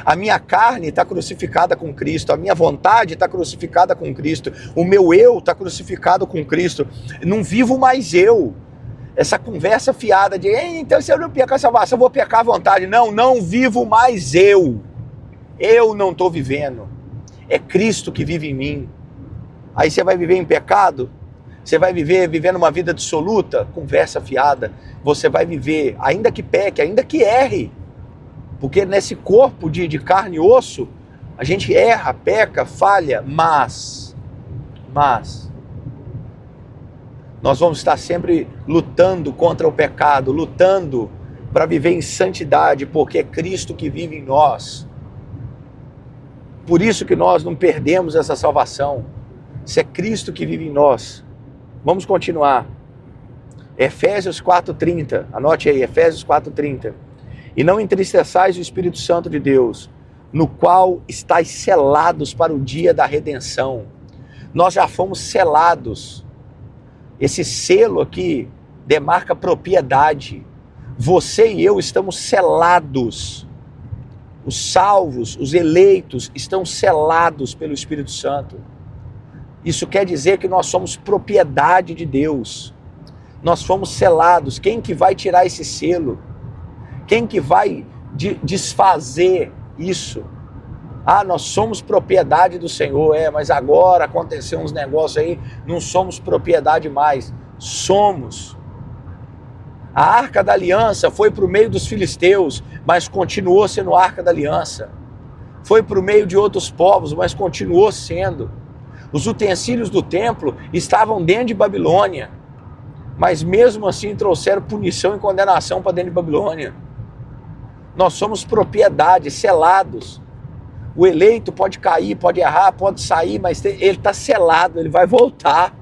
A minha carne está crucificada com Cristo, a minha vontade está crucificada com Cristo, o meu eu está crucificado com Cristo. Não vivo mais eu. Essa conversa fiada de, então se eu não pecar a salvação, eu vou pecar à vontade. Não, não vivo mais eu. Eu não estou vivendo. É Cristo que vive em mim. Aí você vai viver em pecado? Você vai viver vivendo uma vida dissoluta? Conversa fiada. Você vai viver, ainda que peque, ainda que erre. Porque nesse corpo de carne e osso, a gente erra, peca, falha, mas nós vamos estar sempre lutando contra o pecado, lutando para viver em santidade, porque é Cristo que vive em nós. Por isso que nós não perdemos essa salvação. Se é Cristo que vive em nós. Vamos continuar. Efésios 4:30, anote aí, Efésios 4:30. E não entristeçais o Espírito Santo de Deus, no qual estáis selados para o dia da redenção. Nós já fomos selados. Esse selo aqui demarca propriedade. Você e eu estamos selados. Os salvos, os eleitos estão selados pelo Espírito Santo. Isso quer dizer que nós somos propriedade de Deus. Nós fomos selados. Quem que vai tirar esse selo? Quem que vai desfazer isso? Ah, nós somos propriedade do Senhor, mas agora aconteceu uns negócios aí, não somos propriedade mais. Somos. A Arca da Aliança foi para o meio dos filisteus, mas continuou sendo a Arca da Aliança. Foi para o meio de outros povos, mas continuou sendo. Os utensílios do templo estavam dentro de Babilônia, mas mesmo assim trouxeram punição e condenação para dentro de Babilônia. Nós somos propriedade, selados. O eleito pode cair, pode errar, pode sair, mas ele está selado, ele vai voltar.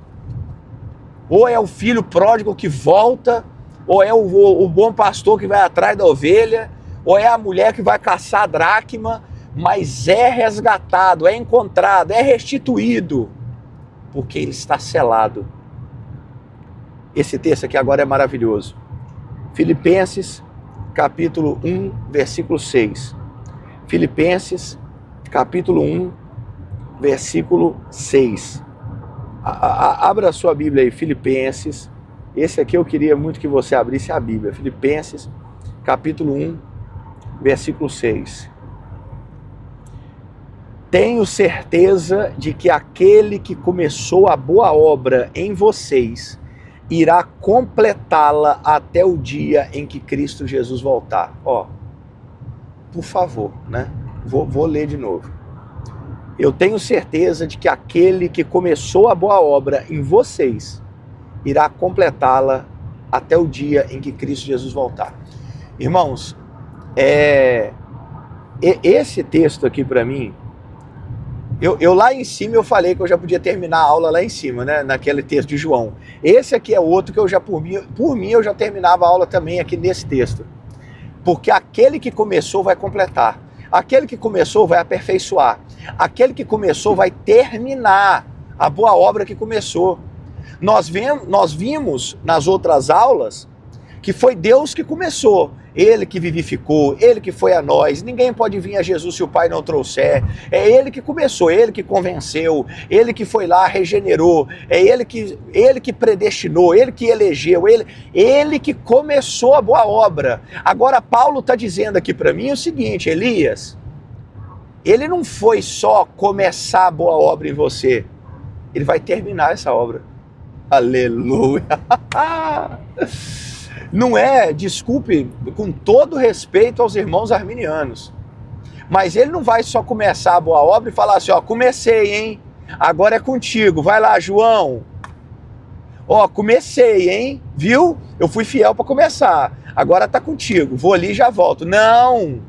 Ou é o filho pródigo que volta, ou é o bom pastor que vai atrás da ovelha, ou é a mulher que vai caçar a dracma, mas é resgatado, é encontrado, é restituído, porque ele está selado. Esse texto aqui agora é maravilhoso. Filipenses, capítulo 1, versículo 6. Filipenses, capítulo 1, versículo 6. Abra a sua Bíblia aí, Filipenses. Esse aqui eu queria muito que você abrisse a Bíblia. Filipenses, capítulo 1, versículo 6. Tenho certeza de que aquele que começou a boa obra em vocês irá completá-la até o dia em que Cristo Jesus voltar. Por favor, né? Vou ler de novo. Eu tenho certeza de que aquele que começou a boa obra em vocês irá completá-la até o dia em que Cristo Jesus voltar. Irmãos, esse texto aqui para mim, eu lá em cima eu falei que eu já podia terminar a aula lá em cima, né? Naquele texto de João. Esse aqui é outro que eu já, por mim, eu já terminava a aula também aqui nesse texto. Porque aquele que começou vai completar. Aquele que começou vai aperfeiçoar. Aquele que começou vai terminar a boa obra que começou. Nós vimos nas outras aulas que foi Deus que começou. Ele que vivificou, Ele que foi a nós. Ninguém pode vir a Jesus se o Pai não trouxer. É Ele que começou, Ele que convenceu, Ele que foi lá, regenerou. É Ele que predestinou, Ele que elegeu, Ele que começou a boa obra. Agora Paulo está dizendo aqui para mim o seguinte, Elias, Ele não foi só começar a boa obra em você, Ele vai terminar essa obra. Aleluia! Não é, desculpe, com todo respeito aos irmãos arminianos, mas ele não vai só começar a boa obra e falar assim, comecei, hein? Agora é contigo, vai lá, João. Comecei, hein? Viu? Eu fui fiel para começar, agora tá contigo, vou ali e já volto. Não!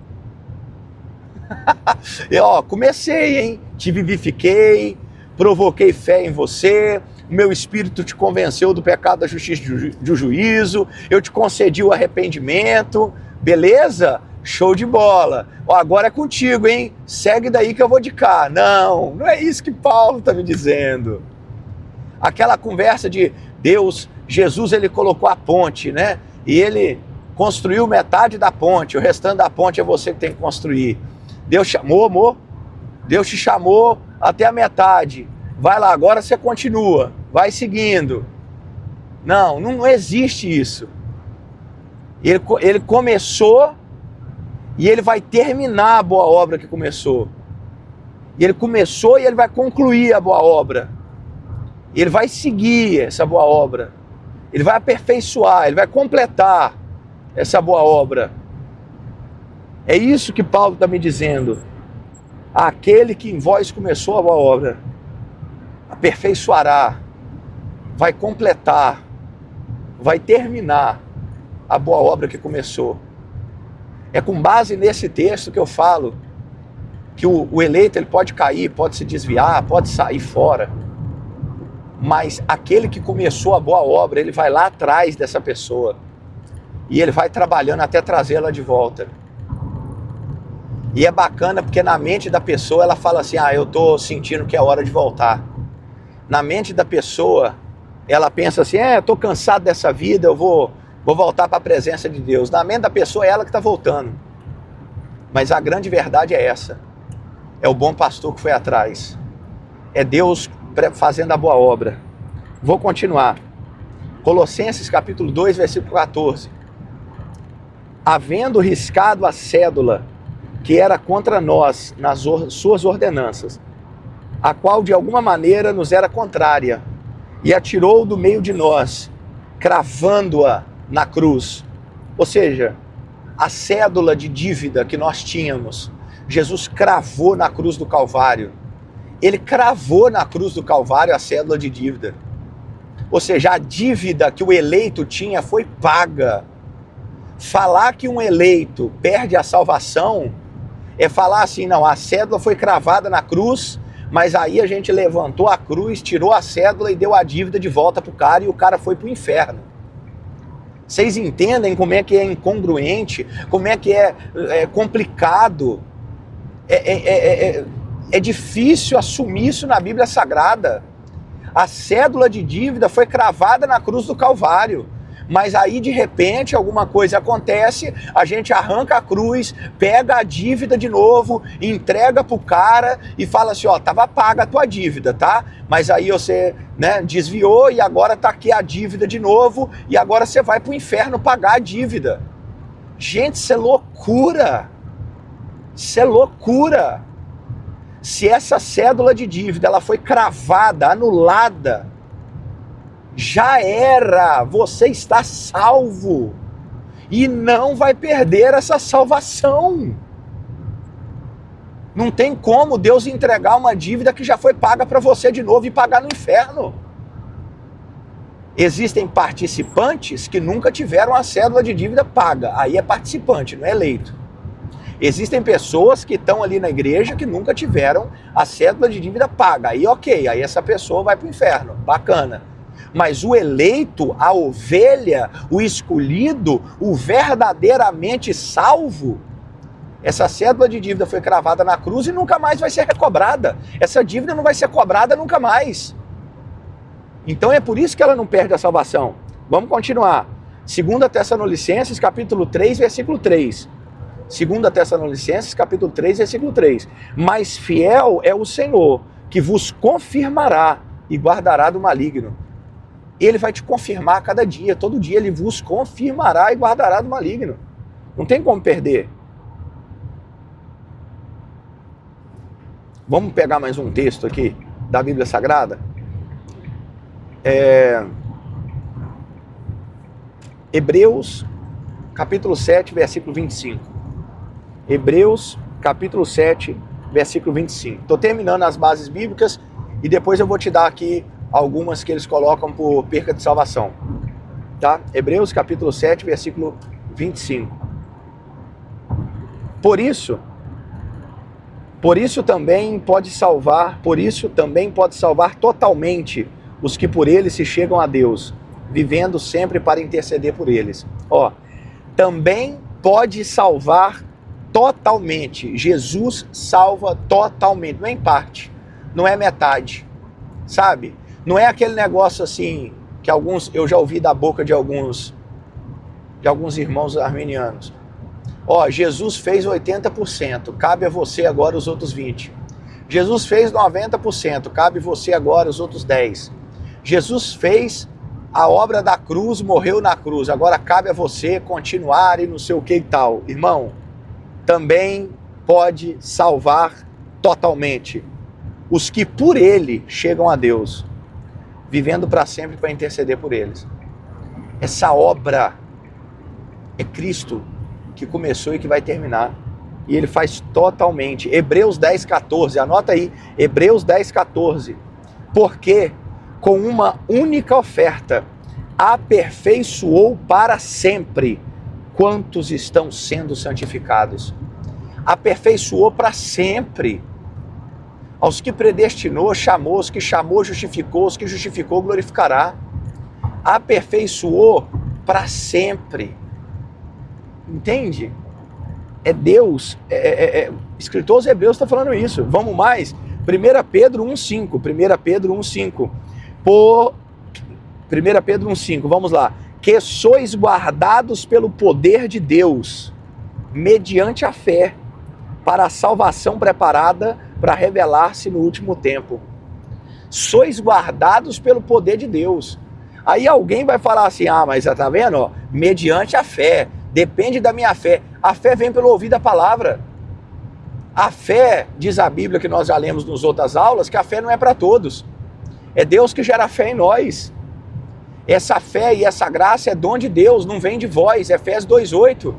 Comecei, hein? Te vivifiquei, provoquei fé em você, o meu espírito te convenceu do pecado, da justiça e do juízo, eu te concedi o arrependimento, beleza? Show de bola. Ó, agora é contigo, hein? Segue daí que eu vou de cá. Não, não é isso que Paulo está me dizendo. Aquela conversa de Deus, Jesus, ele colocou a ponte, né? E ele construiu metade da ponte, o restante da ponte é você que tem que construir. Deus chamou, amor? Deus te chamou até a metade. Vai lá, agora você continua, vai seguindo. Não, não existe isso. Ele começou e ele vai terminar a boa obra que começou. E ele começou e ele vai concluir a boa obra. Ele vai seguir essa boa obra. Ele vai aperfeiçoar, ele vai completar essa boa obra. É isso que Paulo está me dizendo. Aquele que em vós começou a boa obra, aperfeiçoará, vai completar, vai terminar a boa obra que começou. É com base nesse texto que eu falo que o eleito ele pode cair, pode se desviar, pode sair fora. Mas aquele que começou a boa obra, ele vai lá atrás dessa pessoa. E ele vai trabalhando até trazê-la de volta. E é bacana porque na mente da pessoa ela fala assim, eu tô sentindo que é hora de voltar. Na mente da pessoa, ela pensa assim, eu tô cansado dessa vida, eu vou voltar para a presença de Deus. Na mente da pessoa é ela que está voltando. Mas a grande verdade é essa. É o bom pastor que foi atrás. É Deus fazendo a boa obra. Vou continuar. Colossenses capítulo 2, versículo 14. Havendo riscado a cédula que era contra nós nas suas ordenanças, a qual de alguma maneira nos era contrária, e atirou do meio de nós, cravando-a na cruz. Ou seja, a cédula de dívida que nós tínhamos, Jesus cravou na cruz do Calvário. Ele cravou na cruz do Calvário a cédula de dívida. Ou seja, a dívida que o eleito tinha foi paga. Falar que um eleito perde a salvação é falar assim, não, a cédula foi cravada na cruz, mas aí a gente levantou a cruz, tirou a cédula e deu a dívida de volta pro cara e o cara foi pro inferno. Vocês entendem como é que é incongruente, como é que é complicado, é difícil assumir isso na Bíblia Sagrada. A cédula de dívida foi cravada na cruz do Calvário. Mas aí de repente alguma coisa acontece, a gente arranca a cruz, pega a dívida de novo, entrega pro cara e fala assim, tava paga a tua dívida, tá? Mas aí você, desviou e agora tá aqui a dívida de novo e agora você vai pro inferno pagar a dívida. Gente, isso é loucura. Isso é loucura. Se essa cédula de dívida ela foi cravada, anulada, já era, você está salvo e não vai perder essa salvação. Não tem como Deus entregar uma dívida que já foi paga para você de novo e pagar no inferno. Existem participantes que nunca tiveram a cédula de dívida paga, aí é participante, não é eleito. Existem pessoas que estão ali na igreja que nunca tiveram a cédula de dívida paga, aí ok, aí essa pessoa vai para o inferno, bacana. Mas o eleito, a ovelha, o escolhido, o verdadeiramente salvo, essa cédula de dívida foi cravada na cruz e nunca mais vai ser recobrada. Essa dívida não vai ser cobrada nunca mais. Então é por isso que ela não perde a salvação. Vamos continuar. 2 Tessalonicenses, capítulo 3, versículo 3. 2 Tessalonicenses, capítulo 3, versículo 3. Mas fiel é o Senhor, que vos confirmará e guardará do maligno. Ele vai te confirmar a cada dia, todo dia ele vos confirmará e guardará do maligno. Não tem como perder. Vamos pegar mais um texto aqui da Bíblia Sagrada. Hebreus, capítulo 7, versículo 25. Hebreus, capítulo 7, versículo 25. Estou terminando as bases bíblicas e depois eu vou te dar aqui algumas que eles colocam por perca de salvação, tá? Hebreus capítulo 7, versículo 25. Por isso também pode salvar totalmente os que por ele se chegam a Deus, vivendo sempre para interceder por eles. Ó, também pode salvar totalmente. Jesus salva totalmente, não é em parte, não é metade, sabe? Não é aquele negócio assim que eu já ouvi da boca de alguns irmãos arminianos. Ó, Jesus fez 80%, cabe a você agora os outros 20%. Jesus fez 90%, cabe a você agora os outros 10%. Jesus fez a obra da cruz, morreu na cruz, agora cabe a você continuar e não sei o que e tal. Irmão, também pode salvar totalmente os que por ele chegam a Deus, vivendo para sempre para interceder por eles. Essa obra é Cristo que começou e que vai terminar. E ele faz totalmente. Hebreus 10:14, anota aí, Hebreus 10:14. Porque com uma única oferta aperfeiçoou para sempre quantos estão sendo santificados. Aperfeiçoou para sempre. Aos que predestinou, chamou, os que chamou, justificou, os que justificou, glorificará. Aperfeiçoou para sempre. Entende? É Deus, escritor aos Hebreus está falando isso. Vamos mais, 1 Pedro 1,5, 1 Pedro 1,5, 1 Pedro 1,5, vamos lá. Que sois guardados pelo poder de Deus, mediante a fé, para a salvação preparada para revelar-se no último tempo. Sois guardados pelo poder de Deus. Aí alguém vai falar assim, mas tá vendo? Ó, mediante a fé, depende da minha fé. A fé vem pelo ouvir da palavra. A fé, diz a Bíblia que nós já lemos nas outras aulas, que a fé não é para todos. É Deus que gera fé em nós. Essa fé e essa graça é dom de Deus, não vem de vós. Efésios 2:8.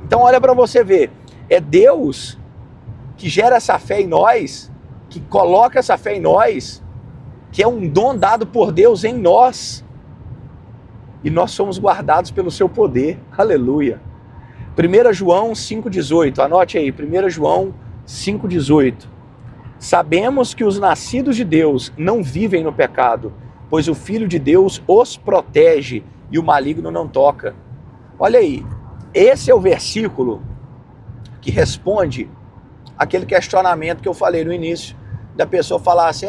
Então olha para você ver. É Deus que gera essa fé em nós, que coloca essa fé em nós, que é um dom dado por Deus em nós. E nós somos guardados pelo seu poder. Aleluia. 1 João 5,18, anote aí, 1 João 5,18. Sabemos que os nascidos de Deus não vivem no pecado, pois o Filho de Deus os protege e o maligno não toca. Olha aí, esse é o versículo que responde aquele questionamento que eu falei no início, da pessoa falar assim,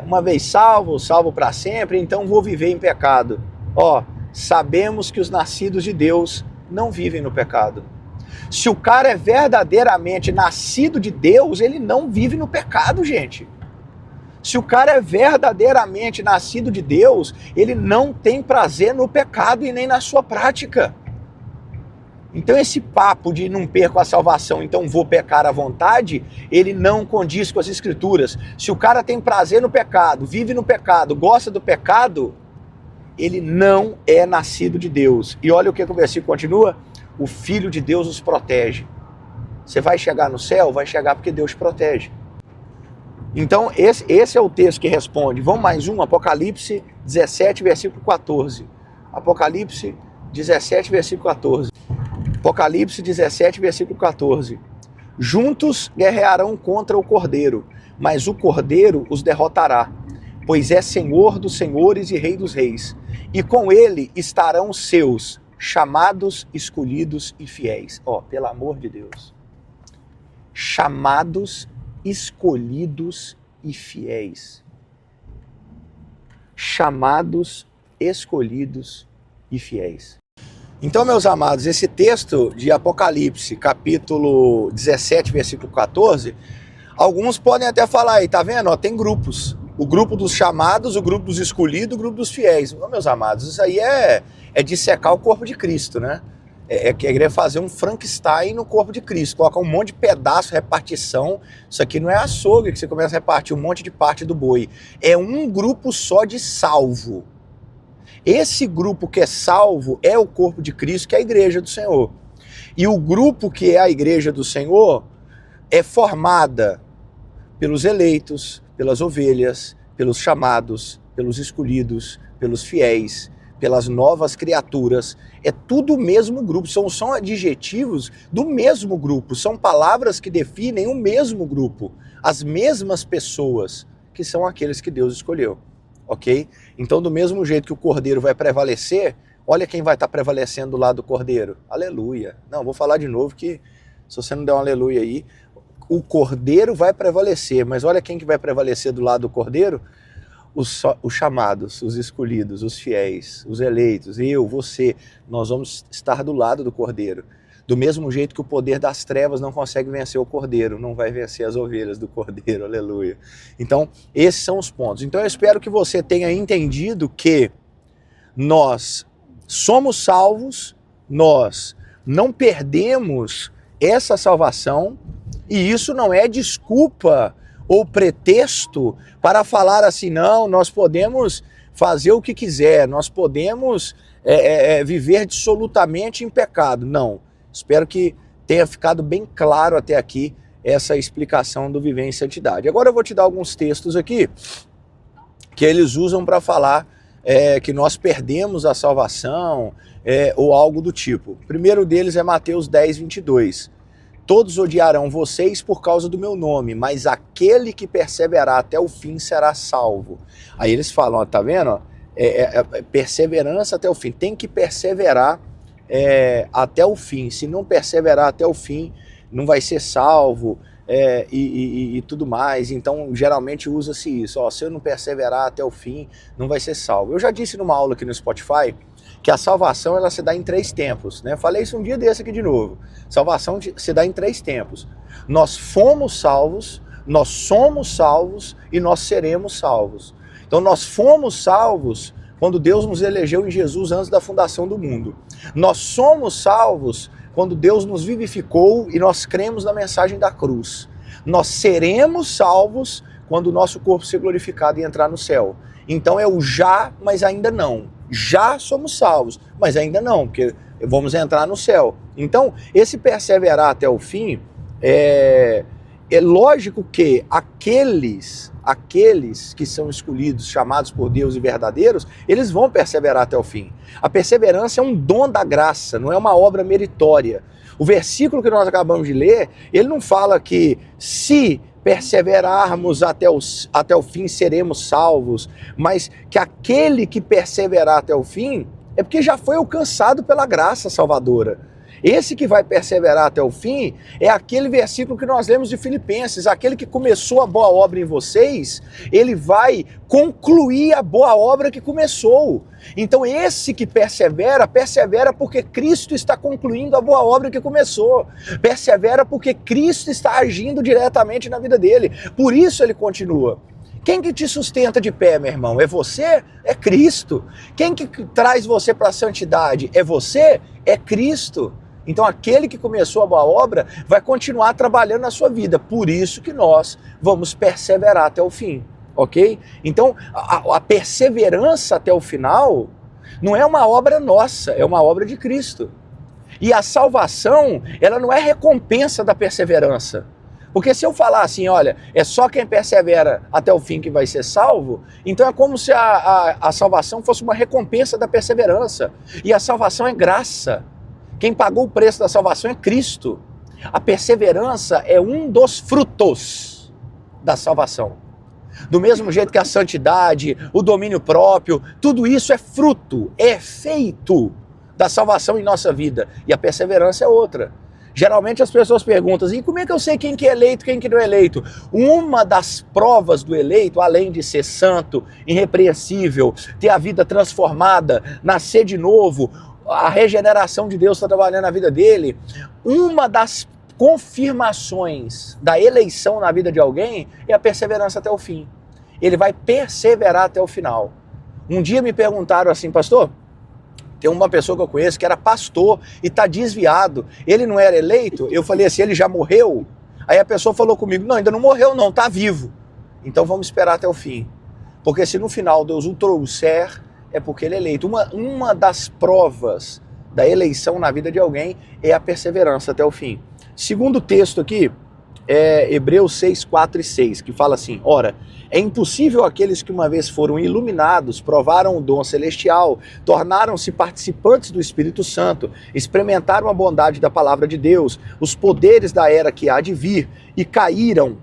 uma vez salvo para sempre, então vou viver em pecado. Ó, sabemos que os nascidos de Deus não vivem no pecado. Se o cara é verdadeiramente nascido de Deus, ele não vive no pecado, gente. Se o cara é verdadeiramente nascido de Deus, ele não tem prazer no pecado e nem na sua prática. Então esse papo de não perco a salvação, então vou pecar à vontade, ele não condiz com as escrituras. Se o cara tem prazer no pecado, vive no pecado, gosta do pecado, ele não é nascido de Deus. E olha o que o versículo continua, o Filho de Deus os protege. Você vai chegar no céu? Vai chegar porque Deus protege. Então esse é o texto que responde. Vamos mais um, Apocalipse 17, versículo 14. Apocalipse 17, versículo 14. Apocalipse 17, versículo 14. Juntos guerrearão contra o Cordeiro, mas o Cordeiro os derrotará, pois é Senhor dos senhores e Rei dos reis. E com ele estarão os seus, chamados, escolhidos e fiéis. Ó, pelo amor de Deus. Chamados, escolhidos e fiéis. Chamados, escolhidos e fiéis. Então, meus amados, esse texto de Apocalipse, capítulo 17, versículo 14, alguns podem até falar aí, tá vendo? Ó, tem grupos. O grupo dos chamados, o grupo dos escolhidos, o grupo dos fiéis. Ô, meus amados, isso aí é dissecar o corpo de Cristo, né? É querer fazer um Frankenstein no corpo de Cristo. Colocar um monte de pedaço, repartição. Isso aqui não é açougue que você começa a repartir um monte de parte do boi. É um grupo só de salvo. Esse grupo que é salvo é o corpo de Cristo, que é a igreja do Senhor. E o grupo que é a igreja do Senhor é formada pelos eleitos, pelas ovelhas, pelos chamados, pelos escolhidos, pelos fiéis, pelas novas criaturas. É tudo o mesmo grupo, são adjetivos do mesmo grupo, são palavras que definem o mesmo grupo, as mesmas pessoas que são aqueles que Deus escolheu, ok? Então, do mesmo jeito que o cordeiro vai prevalecer, olha quem vai estar prevalecendo do lado do cordeiro. Aleluia. Não, vou falar de novo que se você não der um aleluia aí, o cordeiro vai prevalecer, mas olha quem que vai prevalecer do lado do cordeiro? Os chamados, os escolhidos, os fiéis, os eleitos, eu, você, nós vamos estar do lado do cordeiro. Do mesmo jeito que o poder das trevas não consegue vencer o cordeiro, não vai vencer as ovelhas do cordeiro, aleluia. Então, esses são os pontos. Então, eu espero que você tenha entendido que nós somos salvos, nós não perdemos essa salvação, e isso não é desculpa ou pretexto para falar assim, não, nós podemos fazer o que quiser, nós podemos viver absolutamente em pecado. Não, espero que tenha ficado bem claro até aqui essa explicação do viver em santidade. Agora eu vou te dar alguns textos aqui que eles usam para falar que nós perdemos a salvação ou algo do tipo. O primeiro deles é Mateus 10, 22. Todos odiarão vocês por causa do meu nome, mas aquele que perseverar até o fim será salvo. Aí eles falam, ó, tá vendo? Ó, perseverança até o fim. Tem que perseverar até o fim. Se não perseverar até o fim, não vai ser salvo e tudo mais. Então, geralmente usa-se isso. Ó, se eu não perseverar até o fim, não vai ser salvo. Eu já disse numa aula aqui no Spotify que a salvação ela se dá em 3 tempos, né? Falei isso um dia desse aqui de novo. Salvação se dá em 3 tempos. Nós fomos salvos, nós somos salvos e nós seremos salvos. Então nós fomos salvos quando Deus nos elegeu em Jesus antes da fundação do mundo. Nós somos salvos quando Deus nos vivificou e nós cremos na mensagem da cruz. Nós seremos salvos quando o nosso corpo ser glorificado e entrar no céu. Então é o já, mas ainda não. Já somos salvos, mas ainda não, porque vamos entrar no céu. Então, esse perseverar até o fim, é lógico que aqueles que são escolhidos, chamados por Deus e verdadeiros, eles vão perseverar até o fim. A perseverança é um dom da graça, não é uma obra meritória. O versículo que nós acabamos de ler, ele não fala que se perseverarmos até o fim seremos salvos, mas que aquele que perseverar até o fim é porque já foi alcançado pela graça salvadora. Esse que vai perseverar até o fim é aquele versículo que nós lemos de Filipenses, aquele que começou a boa obra em vocês, ele vai concluir a boa obra que começou. Então esse que persevera, persevera porque Cristo está concluindo a boa obra que começou. Persevera porque Cristo está agindo diretamente na vida dele. Por isso ele continua. Quem que te sustenta de pé, meu irmão? É você? É Cristo. Quem que traz você para a santidade? É você? É Cristo. Então aquele que começou a boa obra vai continuar trabalhando na sua vida. Por isso que nós vamos perseverar até o fim, ok? Então a perseverança até o final não é uma obra nossa, é uma obra de Cristo. E a salvação, ela não é recompensa da perseverança. Porque se eu falar assim, olha, é só quem persevera até o fim que vai ser salvo, então é como se a salvação fosse uma recompensa da perseverança. E a salvação é graça. Quem pagou o preço da salvação é Cristo. A perseverança é um dos frutos da salvação. Do mesmo jeito que a santidade, o domínio próprio, tudo isso é fruto, é efeito da salvação em nossa vida. E a perseverança é outra. Geralmente as pessoas perguntam, e como é que eu sei quem que é eleito, quem que não é eleito? Uma das provas do eleito, além de ser santo, irrepreensível, ter a vida transformada, nascer de novo, a regeneração de Deus está trabalhando na vida dele, uma das confirmações da eleição na vida de alguém é a perseverança até o fim. Ele vai perseverar até o final. Um dia me perguntaram assim, pastor, tem uma pessoa que eu conheço que era pastor e está desviado. Ele não era eleito? Eu falei assim, ele já morreu? Aí a pessoa falou comigo, não, ainda não morreu não, está vivo. Então vamos esperar até o fim. Porque se no final Deus o trouxer, é porque ele é eleito. Uma das provas da eleição na vida de alguém é a perseverança até o fim. Segundo texto aqui, é Hebreus 6, 4 e 6, que fala assim, ora, é impossível aqueles que uma vez foram iluminados, provaram o dom celestial, tornaram-se participantes do Espírito Santo, experimentaram a bondade da palavra de Deus, os poderes da era que há de vir, e caíram,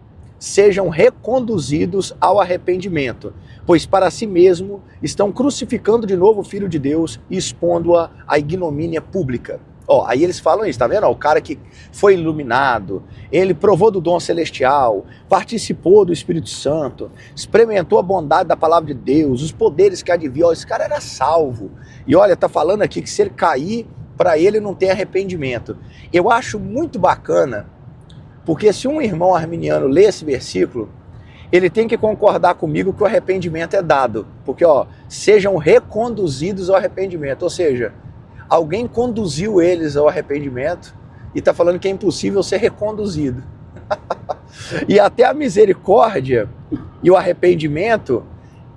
sejam reconduzidos ao arrependimento, pois para si mesmo estão crucificando de novo o Filho de Deus e expondo-a à ignomínia pública. Aí eles falam isso, tá vendo? O cara que foi iluminado, ele provou do dom celestial, participou do Espírito Santo, experimentou a bondade da palavra de Deus, os poderes que adivinham, esse cara era salvo. E olha, tá falando aqui que se ele cair, para ele não tem arrependimento. Eu acho muito bacana, porque se um irmão arminiano lê esse versículo, ele tem que concordar comigo que o arrependimento é dado. Porque, sejam reconduzidos ao arrependimento, ou seja, alguém conduziu eles ao arrependimento e está falando que é impossível ser reconduzido. E até a misericórdia e o arrependimento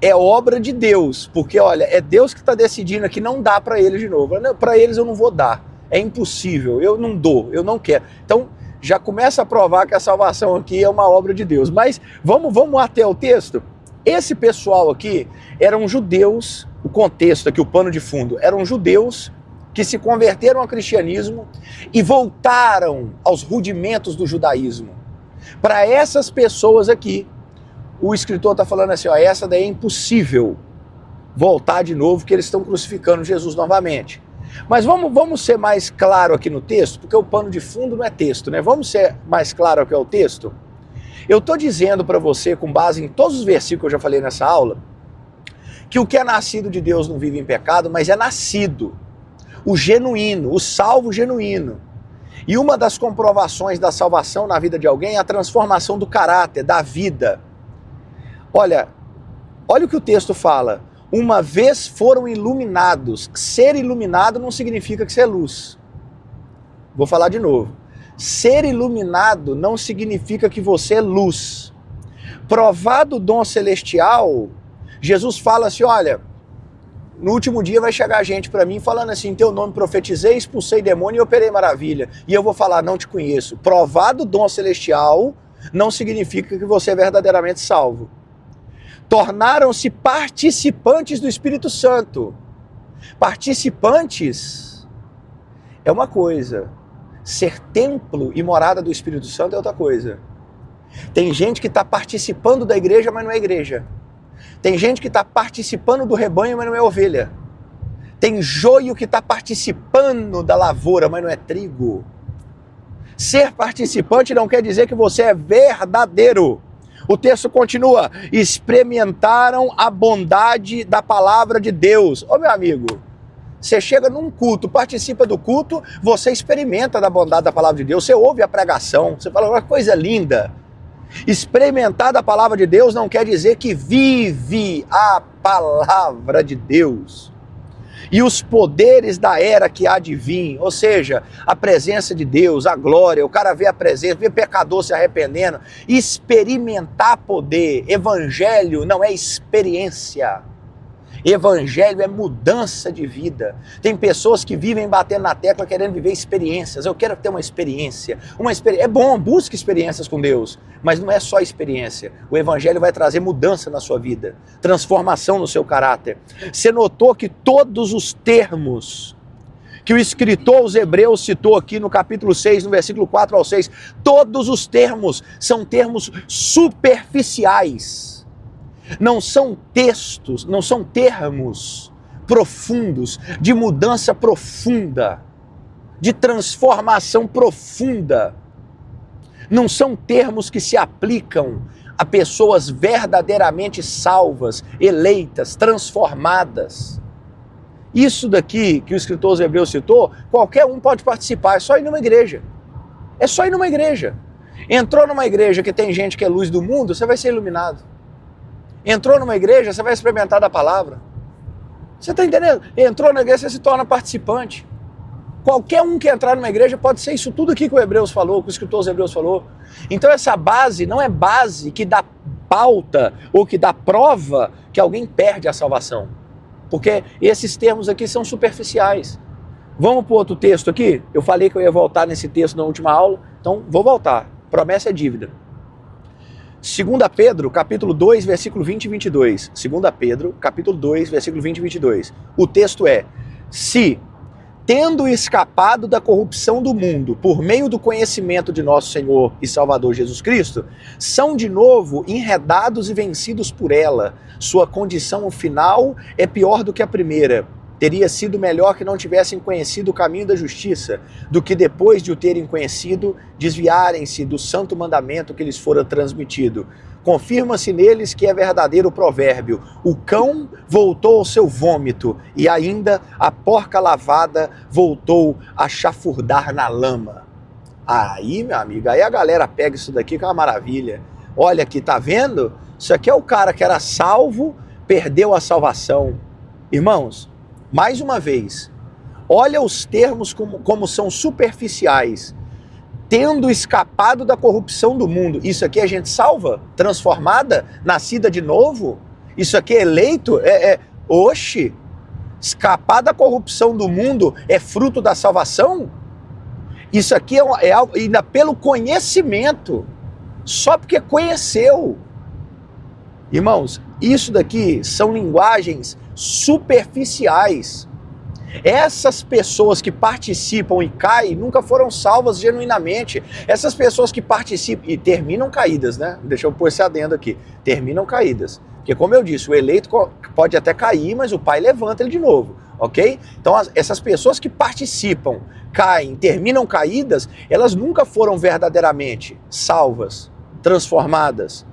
é obra de Deus, porque olha, é Deus que está decidindo aqui, não dá para eles de novo. Para eles eu não vou dar, é impossível, eu não dou, eu não quero. Então já começa a provar que a salvação aqui é uma obra de Deus. Mas vamos até o texto. Esse pessoal aqui eram judeus, o contexto aqui, o pano de fundo, eram judeus que se converteram ao cristianismo e voltaram aos rudimentos do judaísmo. Para essas pessoas aqui, o escritor está falando assim, essa daí é impossível voltar de novo, que eles estão crucificando Jesus novamente. Mas vamos ser mais claro aqui no texto, porque o pano de fundo não é texto, né? Vamos ser mais claro aqui ao texto. Eu estou dizendo para você, com base em todos os versículos que eu já falei nessa aula, que o que é nascido de Deus não vive em pecado, mas é nascido. O genuíno, o salvo genuíno. E uma das comprovações da salvação na vida de alguém é a transformação do caráter, da vida. Olha o que o texto fala. Uma vez foram iluminados. Ser iluminado não significa que você é luz. Vou falar de novo. Ser iluminado não significa que você é luz. Provado o dom celestial, Jesus fala assim, olha, no último dia vai chegar gente para mim falando assim, em teu nome profetizei, expulsei demônio e operei maravilha. E eu vou falar, não te conheço. Provado o dom celestial não significa que você é verdadeiramente salvo. Tornaram-se participantes do Espírito Santo. Participantes é uma coisa. Ser templo e morada do Espírito Santo é outra coisa. Tem gente que está participando da igreja, mas não é igreja. Tem gente que está participando do rebanho, mas não é ovelha. Tem joio que está participando da lavoura, mas não é trigo. Ser participante não quer dizer que você é verdadeiro. O texto continua, experimentaram a bondade da palavra de Deus. Meu amigo, você chega num culto, participa do culto, você experimenta da bondade da palavra de Deus, você ouve a pregação, você fala uma coisa linda. Experimentar da palavra de Deus não quer dizer que vive a palavra de Deus. E os poderes da era que há de vir, ou seja, a presença de Deus, a glória, o cara vê a presença, vê pecador se arrependendo, experimentar poder. Evangelho não é experiência. Evangelho é mudança de vida. Tem pessoas que vivem batendo na tecla querendo viver experiências. Eu quero ter uma experiência. É bom, busque experiências com Deus, mas não é só experiência. O Evangelho vai trazer mudança na sua vida, transformação no seu caráter. Você notou que todos os termos que o escritor aos Hebreus citou aqui no capítulo 6, no versículo 4 ao 6, todos os termos são termos superficiais. Não são textos, não são termos profundos, de mudança profunda, de transformação profunda. Não são termos que se aplicam a pessoas verdadeiramente salvas, eleitas, transformadas. Isso daqui que o escritor aos Hebreus citou, qualquer um pode participar, é só ir numa igreja. É só ir numa igreja. Entrou numa igreja que tem gente que é luz do mundo, você vai ser iluminado. Entrou numa igreja, você vai experimentar da palavra. Você está entendendo? Entrou na igreja, você se torna participante. Qualquer um que entrar numa igreja pode ser isso tudo aqui que o Hebreus falou, que o escritor dos Hebreus falou. Então essa base não é base que dá pauta ou que dá prova que alguém perde a salvação. Porque esses termos aqui são superficiais. Vamos para outro texto aqui? Eu falei que eu ia voltar nesse texto na última aula, então vou voltar. Promessa é dívida. 2 Pedro, capítulo 2, versículo 20 e 22. 2 Pedro, capítulo 2, versículo 20 e 22. O texto é, se tendo escapado da corrupção do mundo por meio do conhecimento de nosso Senhor e Salvador Jesus Cristo, são de novo enredados e vencidos por ela. Sua condição final é pior do que a primeira. Teria sido melhor que não tivessem conhecido o caminho da justiça, do que depois de o terem conhecido, desviarem-se do santo mandamento que lhes fora transmitido. Confirma-se neles que é verdadeiro o provérbio: o cão voltou ao seu vômito, e ainda a porca lavada voltou a chafurdar na lama. Aí, meu amigo, aí a galera pega isso daqui que é uma maravilha. Olha aqui, tá vendo? Isso aqui é o cara que era salvo, perdeu a salvação. Irmãos, mais uma vez, olha os termos como são superficiais. Tendo escapado da corrupção do mundo. Isso aqui é gente salva? Transformada? Nascida de novo? Isso aqui é eleito? Oxe! Escapar da corrupção do mundo é fruto da salvação? Isso aqui é algo, ainda pelo conhecimento. Só porque conheceu. Irmãos, isso daqui são linguagens superficiais. Essas pessoas que participam e caem nunca foram salvas genuinamente. Essas pessoas que participam e terminam caídas, né? Deixa eu pôr esse adendo aqui. Terminam caídas. Porque como eu disse, o eleito pode até cair, mas o Pai levanta ele de novo, ok? Então essas pessoas que participam, caem, terminam caídas, elas nunca foram verdadeiramente salvas, transformadas.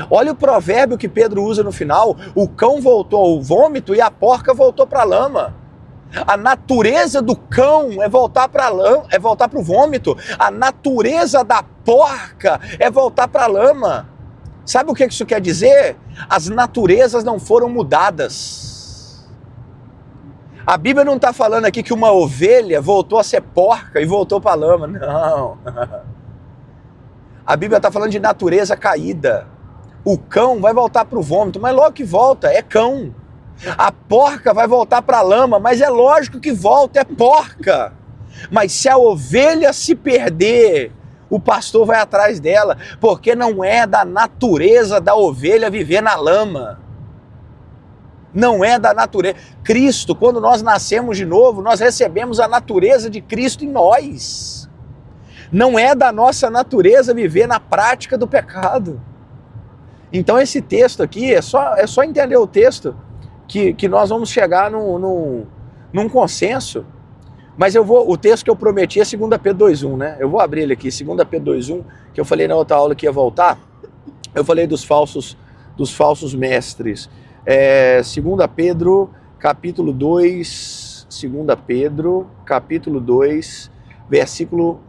Olha o provérbio que Pedro usa no final: o cão voltou ao vômito e a porca voltou para a lama. A natureza do cão é voltar para a lama, é voltar para o vômito. A natureza da porca é voltar para a lama. Sabe o que isso quer dizer? As naturezas não foram mudadas. A Bíblia não está falando aqui que uma ovelha voltou a ser porca e voltou para a lama. Não. A Bíblia está falando de natureza caída. O cão vai voltar para o vômito, mas logo que volta, é cão. A porca vai voltar para a lama, mas é lógico que volta, é porca. Mas se a ovelha se perder, o pastor vai atrás dela, porque não é da natureza da ovelha viver na lama. Não é da natureza. Cristo, quando nós nascemos de novo, nós recebemos a natureza de Cristo em nós. Não é da nossa natureza viver na prática do pecado. Então esse texto aqui, é só entender o texto, que nós vamos chegar num consenso. Mas o texto que eu prometi é 2 Pedro 2:1, né? Eu vou abrir ele aqui, 2 Pedro 2:1, que eu falei na outra aula que ia voltar. Eu falei dos falsos mestres. 2 Pedro, capítulo 2, 2 Pedro, capítulo 2, versículo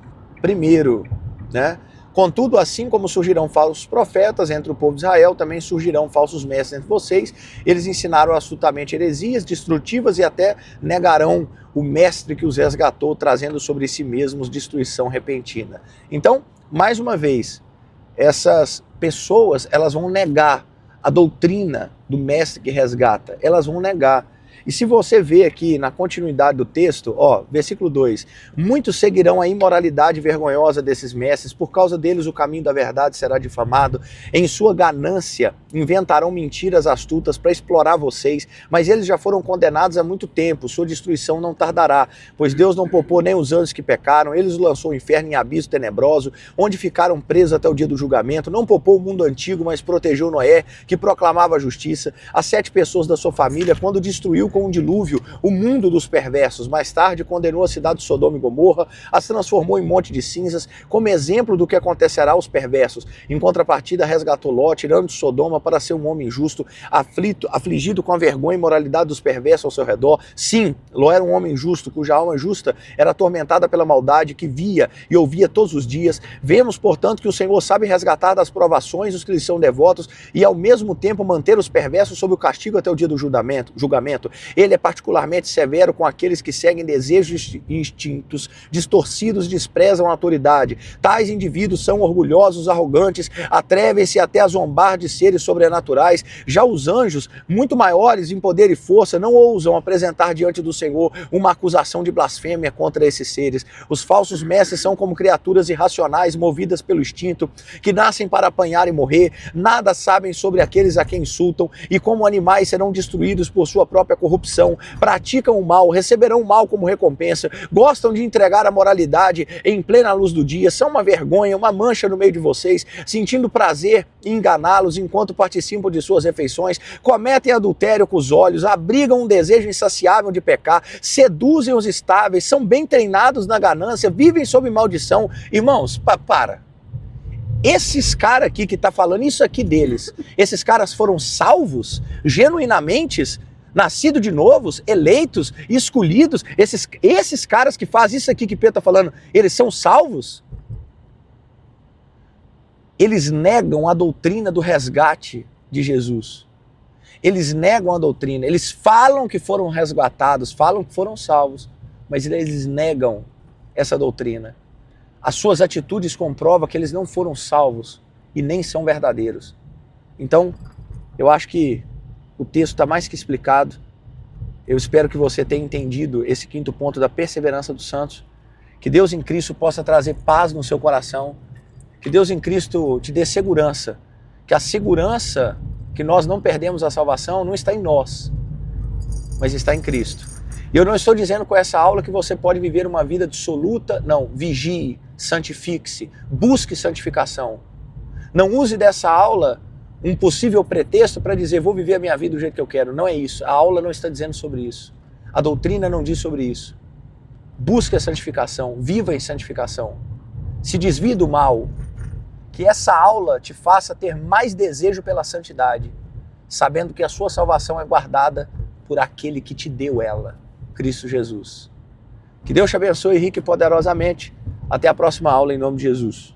1, né? Contudo, assim como surgirão falsos profetas entre o povo de Israel, também surgirão falsos mestres entre vocês. Eles ensinaram astutamente heresias destrutivas e até negarão o mestre que os resgatou, trazendo sobre si mesmos destruição repentina. Então, mais uma vez, essas pessoas, elas vão negar a doutrina do mestre que resgata. Elas vão negar. E se você vê aqui na continuidade do texto, versículo 2, muitos seguirão a imoralidade vergonhosa desses mestres, por causa deles o caminho da verdade será difamado, em sua ganância inventarão mentiras astutas para explorar vocês, mas eles já foram condenados há muito tempo, sua destruição não tardará, pois Deus não poupou nem os anjos que pecaram, eles os lançou ao inferno em abismo tenebroso, onde ficaram presos até o dia do julgamento, não poupou o mundo antigo, mas protegeu Noé, que proclamava a justiça, as 7 pessoas da sua família, quando destruiu com um dilúvio o mundo dos perversos. Mais tarde condenou a cidade de Sodoma e Gomorra, as transformou em monte de cinzas, como exemplo do que acontecerá aos perversos. Em contrapartida, resgatou Ló, tirando de Sodoma para ser um homem justo, afligido com a vergonha e imoralidade dos perversos ao seu redor. Sim, Ló era um homem justo, cuja alma justa era atormentada pela maldade, que via e ouvia todos os dias. Vemos, portanto, que o Senhor sabe resgatar das provações os que lhe são devotos e, ao mesmo tempo, manter os perversos sob o castigo até o dia do julgamento. Ele é particularmente severo com aqueles que seguem desejos e instintos distorcidos e desprezam a autoridade. Tais indivíduos são orgulhosos, arrogantes, atrevem-se até a zombar de seres sobrenaturais. Já os anjos, muito maiores em poder e força, não ousam apresentar diante do Senhor uma acusação de blasfêmia contra esses seres. Os falsos mestres são como criaturas irracionais, movidas pelo instinto, que nascem para apanhar e morrer, nada sabem sobre aqueles a quem insultam, e como animais serão destruídos por sua própria corrupção corrupção, praticam o mal, receberão o mal como recompensa, gostam de entregar a moralidade em plena luz do dia, são uma vergonha, uma mancha no meio de vocês, sentindo prazer em enganá-los enquanto participam de suas refeições, cometem adultério com os olhos, abrigam um desejo insaciável de pecar, seduzem os estáveis, são bem treinados na ganância, vivem sob maldição. Irmãos, para. Esses caras aqui que tá falando isso aqui deles, esses caras foram salvos, genuinamente, nascidos de novos, eleitos, escolhidos, esses caras que fazem isso aqui que Pedro tá falando, eles são salvos? Eles negam a doutrina do resgate de Jesus. Eles negam a doutrina, eles falam que foram resgatados, falam que foram salvos, mas eles negam essa doutrina. As suas atitudes comprovam que eles não foram salvos e nem são verdadeiros. Então, eu acho que o texto está mais que explicado. Eu espero que você tenha entendido esse quinto ponto da perseverança dos santos. Que Deus em Cristo possa trazer paz no seu coração. Que Deus em Cristo te dê segurança. Que a segurança que nós não perdemos a salvação não está em nós, mas está em Cristo. E eu não estou dizendo com essa aula que você pode viver uma vida dissoluta. Não, vigie, santifique-se, busque santificação. Não use dessa aula um possível pretexto para dizer vou viver a minha vida do jeito que eu quero. Não é isso. A aula não está dizendo sobre isso. A doutrina não diz sobre isso. Busque a santificação, viva em santificação. Se desvie do mal. Que essa aula te faça ter mais desejo pela santidade, sabendo que a sua salvação é guardada por aquele que te deu ela, Cristo Jesus. Que Deus te abençoe rico e poderosamente. Até a próxima aula em nome de Jesus.